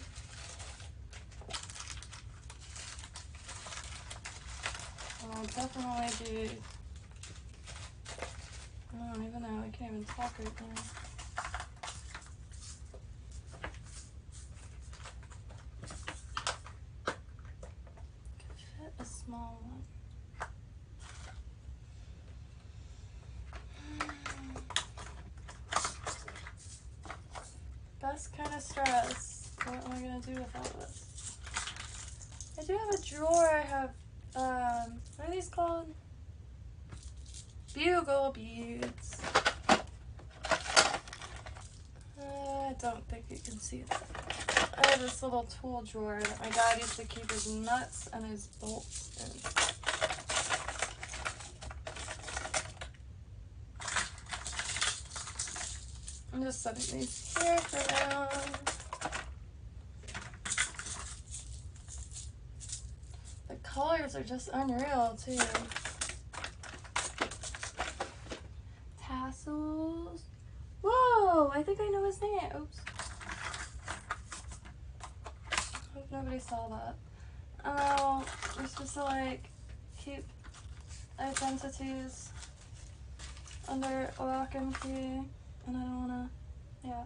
I'll definitely be, I don't even know, I can't even talk right now. Small one. Best kind of stress. What am I gonna do with all this? I do have a drawer. I have what are these called? Bugle beads. I don't think you can see that. I have this little tool drawer that my dad used to keep his nuts and his bolts in. I'm just setting these here for now. stickers are just unreal too. Tassels. Whoa, I think I know his name. Oops. Hope nobody saw that. Oh, we're supposed to like keep identities under lock and key, and I don't wanna, yeah.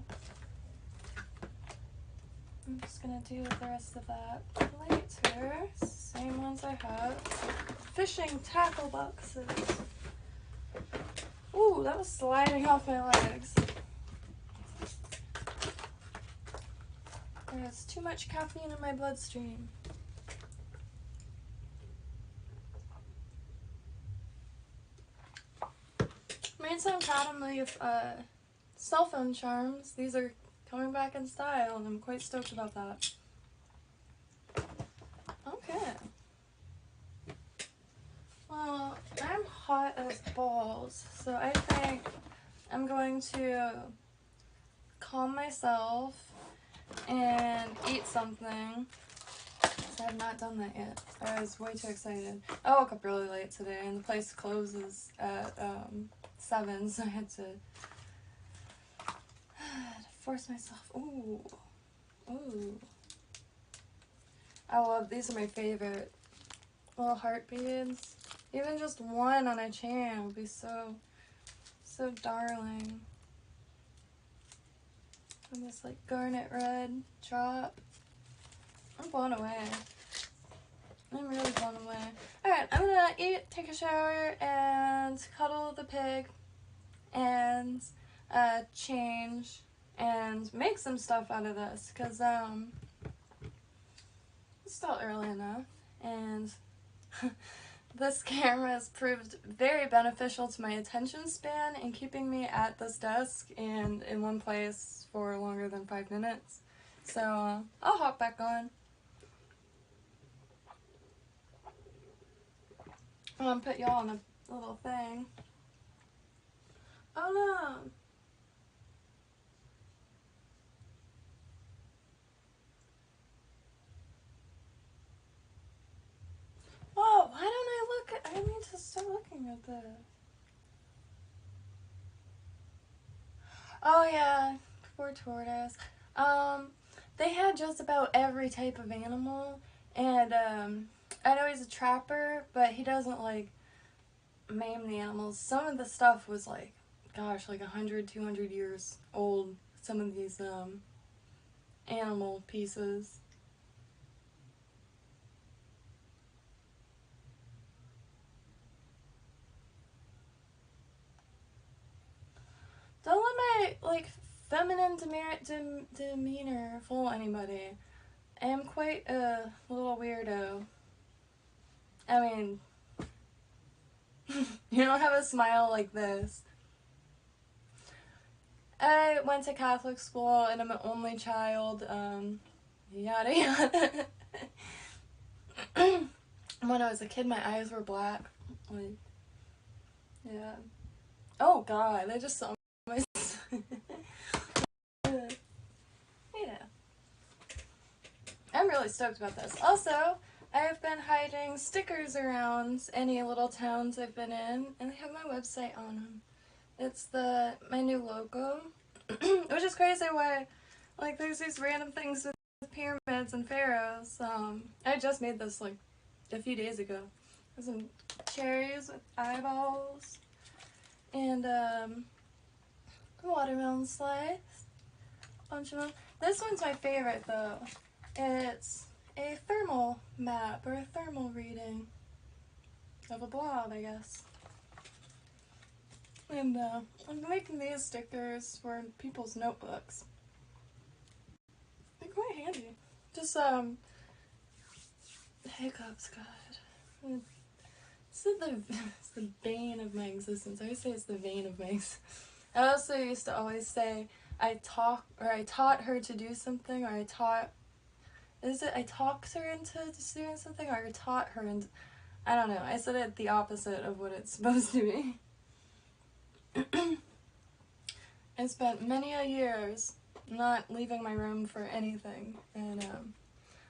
I'm just gonna do the rest of that later. Same ones I have. Fishing tackle boxes. Ooh, that was sliding off my legs. There's too much caffeine in my bloodstream. Made some Cotton Leaf cell phone charms. These are coming back in style, and I'm quite stoked about that. Okay. Well, I'm hot as balls, so I think I'm going to calm myself and eat something. I have not done that yet. I was way too excited. I woke up really late today, and the place closes at 7, so I had to force myself. Ooh. Ooh. I love, these are my favorite. Little heart beads. Even just one on a chain would be so darling. And this like garnet red drop. I'm blown away. I'm really blown away. Alright, I'm gonna eat, take a shower, and cuddle the pig, and change, and make some stuff out of this, because it's still early enough, and this camera has proved very beneficial to my attention span in keeping me at this desk and in one place for longer than 5 minutes. So I'll hop back on. I'm gonna put y'all on a little thing. Oh no! Whoa, why don't I look at, I need to start looking at this. Oh yeah, poor tortoise. They had just about every type of animal, and I know he's a trapper, but he doesn't like maim the animals. Some of the stuff was like, gosh, like 100, 200 years old, some of these animal pieces. Don't let my like feminine demeanor fool anybody. I am quite a little weirdo. I mean, you don't have a smile like this. I went to Catholic school and I'm an only child, yada yada. When I was a kid, my eyes were black. Like, yeah. Oh god, I just saw my... Yeah. I'm really stoked about this. Also, I've been hiding stickers around any little towns I've been in, and they have my website on them. It's my new logo, which is crazy why, like, there's these random things with pyramids and pharaohs. I just made this, like, a few days ago. There's some cherries with eyeballs, and, watermelon slice. Bunch of them. This one's my favorite, though. It's a thermal map, or a thermal reading of a blob, I guess. And I'm making these stickers for people's notebooks. They're quite handy. Just, hiccups, God. It's the bane of my existence. I always say it's the vein of my existence. I also used to always say, I taught her to do something, or I talked her into doing something, or I taught her into, I don't know. I said it the opposite of what it's supposed to be. I spent many a years not leaving my room for anything, and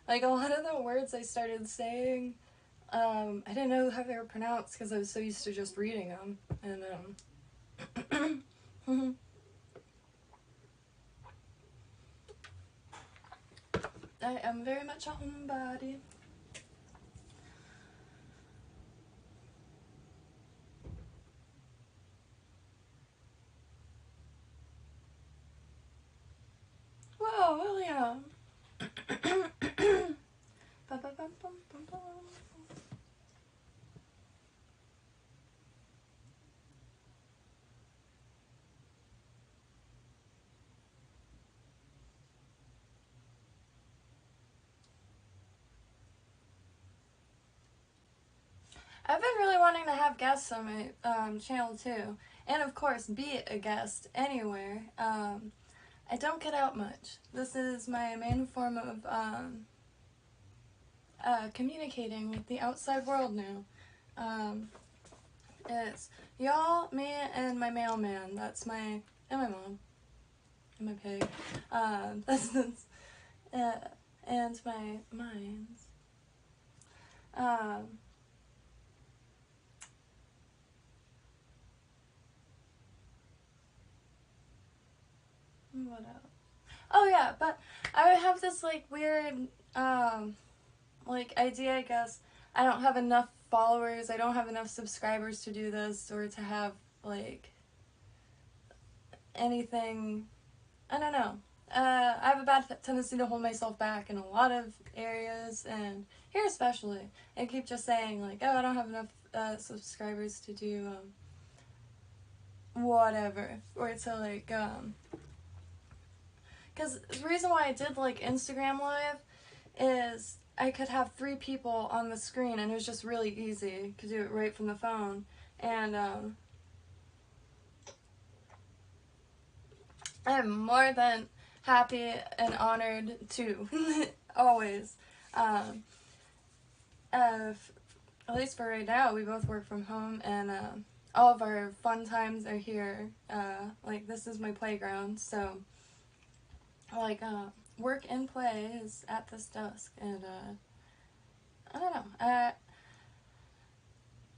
like a lot of the words I started saying I didn't know how they were pronounced because I was so used to just reading them. And I am very much a homebody. Whoa, William! I've been really wanting to have guests on my channel too, and of course be a guest anywhere. I don't get out much. This is my main form of communicating with the outside world now. It's y'all, me, and my mailman. That's and my mom, and my pig. And my mines. What else? Oh yeah, but I have this like weird like idea, I guess. I don't have enough followers, I don't have enough subscribers to do this, or to have like anything. I don't know. I have a bad tendency to hold myself back in a lot of areas, and here especially. I keep just saying like, oh, I don't have enough subscribers to do whatever, or to like because the reason why I did like Instagram Live is I could have 3 people on the screen, and it was just really easy to do it right from the phone. And I'm more than happy and honored to always. At least for right now, we both work from home, and all of our fun times are here. Like, this is my playground, so like work and play is at this desk, and I don't know.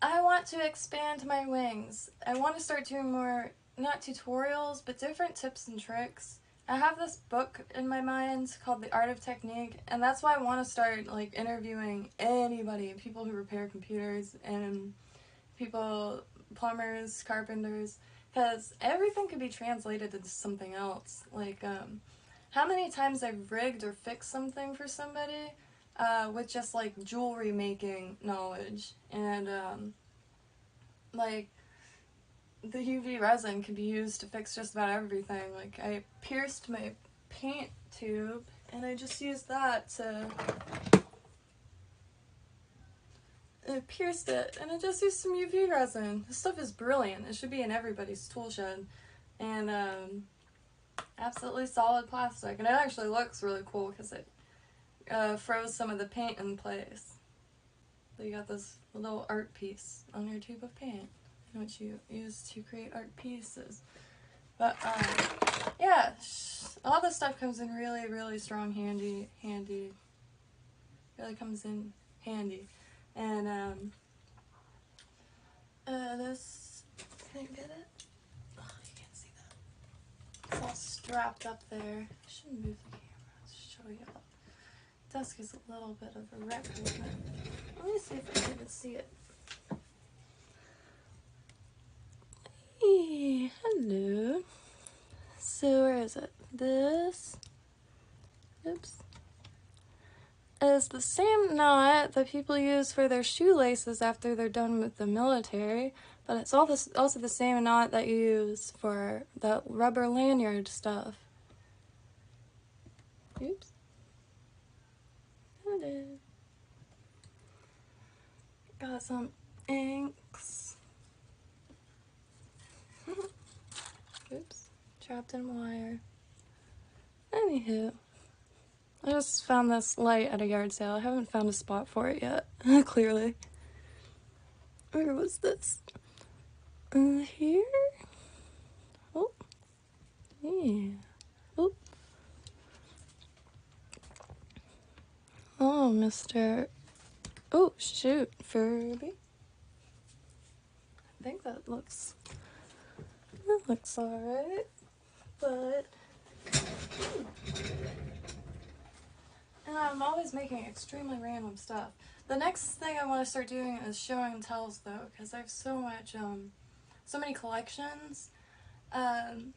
I want to expand my wings. I want to start doing more, not tutorials, but different tips and tricks. I have this book in my mind called The Art of Technique, and that's why I want to start like interviewing anybody, people who repair computers, and people, plumbers, carpenters, because everything could be translated into something else. Like, how many times I've rigged or fixed something for somebody with just like jewelry making knowledge, and like the UV resin can be used to fix just about everything. Like, I pierced my paint tube, and I just used that to I pierced it, and I just used some UV resin. This stuff is brilliant. It should be in everybody's tool shed. And absolutely solid plastic, and it actually looks really cool because it froze some of the paint in place. So you got this little art piece on your tube of paint, which you use to create art pieces. But yeah, all this stuff comes in really, really strong handy. Really comes in handy. And this, can I get it? Oh, you can't see that. It's all strapped up there. I shouldn't move the camera. Let's show you all. Desk is a little bit of a wreck. Let me see if I can even see it. Hey, hello. So where is it? This, oops, is the same knot that people use for their shoelaces after they're done with the military, but it's also the same knot that you use for the rubber lanyard stuff. Oops. Hello. Got some inks. Oops. Trapped in wire. Anywho, I just found this light at a yard sale. I haven't found a spot for it yet, clearly. Where was this? Here? Oh. Yeah. Oh. Oh, Mr. Oh, shoot, Furby. I think that looks alright, but and I'm always making extremely random stuff. The next thing I want to start doing is showing and tells, though, because I have so many collections. I'm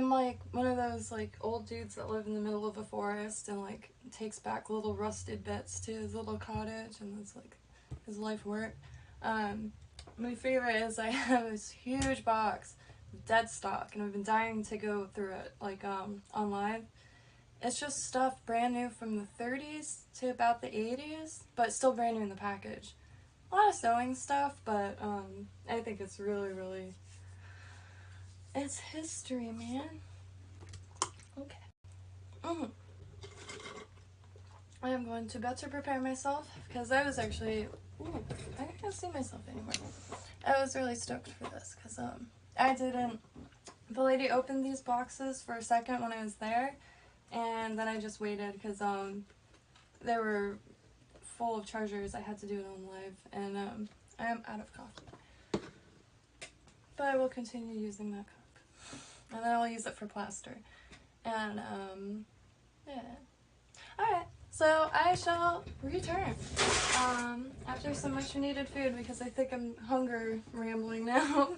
like one of those like old dudes that live in the middle of a forest and like takes back little rusted bits to his little cottage, and that's like his life work. My favorite is I have this huge box of dead stock, and I've been dying to go through it like online. It's just stuff brand new from the 30s to about the 80s, but still brand new in the package. A lot of sewing stuff, but I think it's really it's history, man. Okay. I am going to better prepare myself because I was actually, I can't see myself anymore. I was really stoked for this because the lady opened these boxes for a second when I was there, and then I just waited because they were full of chargers. I had to do it on live, and I am out of coffee. But I will continue using that cup. And then I'll use it for plaster. And, yeah. Alright, so I shall return after some much needed food because I think I'm hunger rambling now.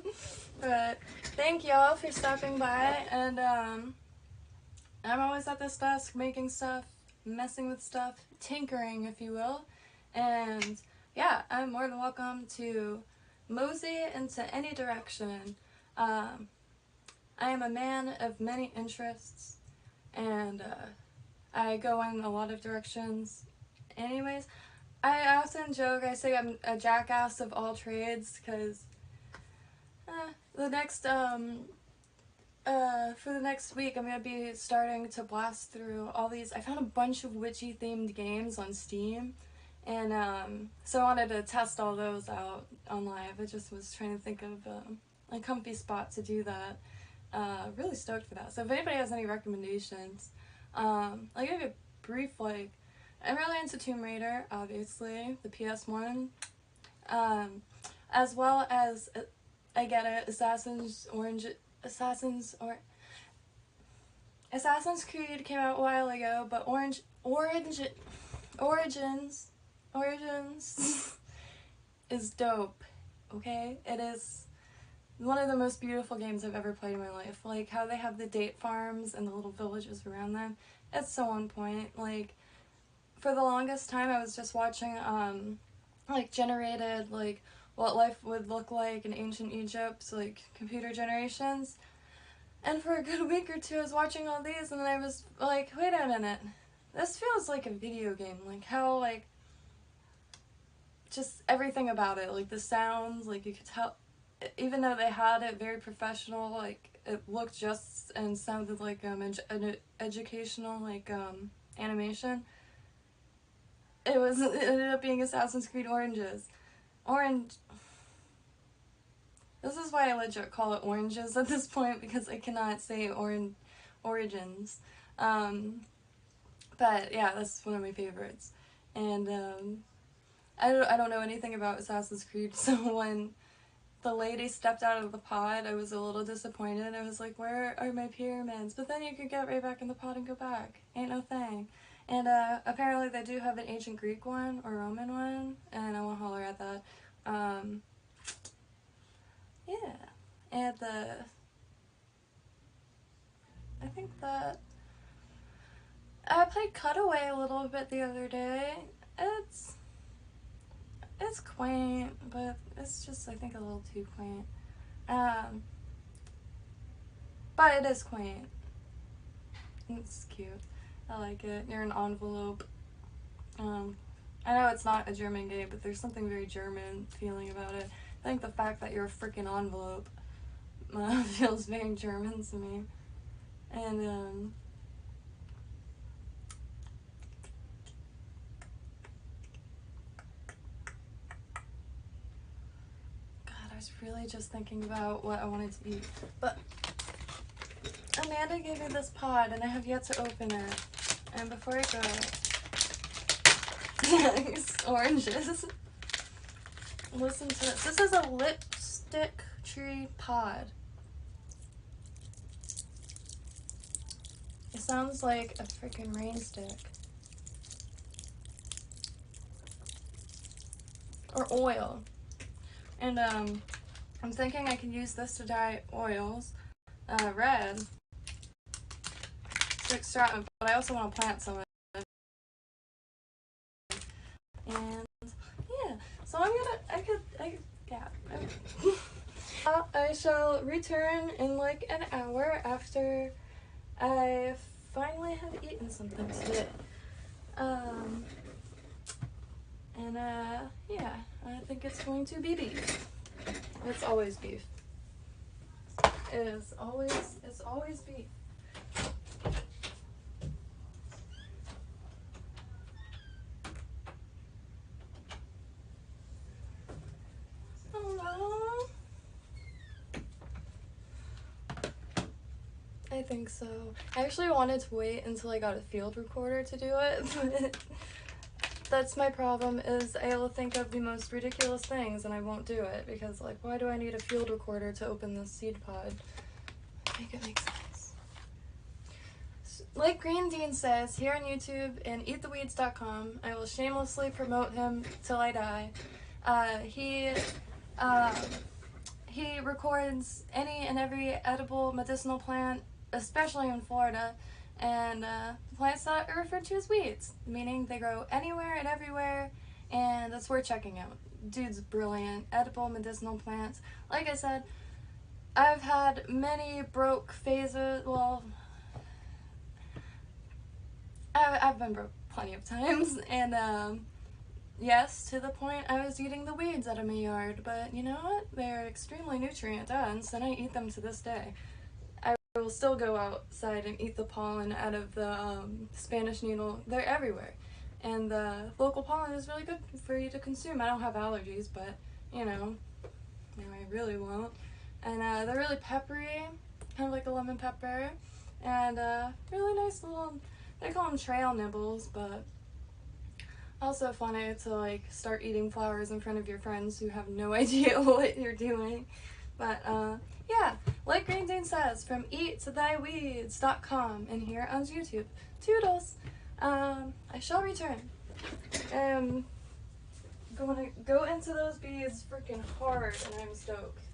But thank y'all for stopping by, and I'm always at this desk making stuff, messing with stuff, tinkering, if you will. And yeah, I'm more than welcome to mosey into any direction. I am a man of many interests, and I go in a lot of directions. Anyways, I often joke, I say I'm a jackass of all trades, because the next for the next week, I'm going to be starting to blast through all these. I found a bunch of witchy themed games on Steam, and so I wanted to test all those out on live. I just was trying to think of a comfy spot to do that. Really stoked for that. So if anybody has any recommendations, I'll give you a brief, like, I'm really into Tomb Raider, obviously, the PS1, as well as, I get it, Assassin's Creed came out a while ago, but Origins is dope, okay? It is one of the most beautiful games I've ever played in my life. Like, how they have the date farms and the little villages around them, it's so on point. Like, for the longest time, I was just watching, like, generated, like, what life would look like in ancient Egypt, so, like, computer generations. And for a good week or two, I was watching all these, and then I was like, wait a minute. This feels like a video game. Like, how, like, just everything about it. Like, the sounds, like, you could tell, even though they had it very professional, like, it looked just and sounded like an educational, like, animation. It ended up being Assassin's Creed Oranges. This is why I legit call it Oranges at this point, because I cannot say Origins. But yeah, that's one of my favorites. And I don't know anything about Assassin's Creed, so when the lady stepped out of the pod, I was a little disappointed. I was like, where are my pyramids? But then you could get right back in the pod and go back. Ain't no thing. And apparently they do have an ancient Greek one or Roman one, and I won't holler at that. Yeah. And I think that I played Cutaway a little bit the other day. It's quaint, but it's just, I think, a little too quaint. But it is quaint. It's cute. I like it. You're an envelope. I know it's not a German game, but there's something very German feeling about it. I think the fact that you're a freaking envelope feels very German to me. And, God, I was really just thinking about what I wanted to eat. But Amanda gave me this pod, and I have yet to open it. And before I go, Nice. Oranges. Listen to this. This is a lipstick tree pod. It sounds like a freaking rain stick. Or oil. And I'm thinking I can use this to dye oils red to extract it, but I also want to plant some of it. And yeah, so I shall return in like an hour after I finally have eaten something today. Yeah, I think it's going to be beef. It's always beef. It's always beef. Hello. I think so. I actually wanted to wait until I got a field recorder to do it, but that's my problem, is I will think of the most ridiculous things and I won't do it because, like, why do I need a field recorder to open this seed pod? Make it make sense. Like Green Dean says here on YouTube and eattheweeds.com, I will shamelessly promote him till I die. He records any and every edible medicinal plant, especially in Florida, and plants that are referred to as weeds, meaning they grow anywhere and everywhere, and that's worth checking out. Dude's brilliant. Edible medicinal plants. Like I said, I've had many broke phases. Well, I've been broke plenty of times, and yes, to the point I was eating the weeds out of my yard, but you know what? They're extremely nutrient dense, and I eat them to this day. I will still go outside and eat the pollen out of the Spanish needle. They're everywhere. And the local pollen is really good for you to consume. I don't have allergies, but, you know, now I really won't. And they're really peppery, kind of like a lemon pepper. And really nice little, they call them trail nibbles, but also funny to, like, start eating flowers in front of your friends who have no idea what you're doing. But, yeah, like Green Dean says, from eattothyweeds.com and here on YouTube. Toodles! I shall return. Going to go into those bees freaking hard, and I'm stoked.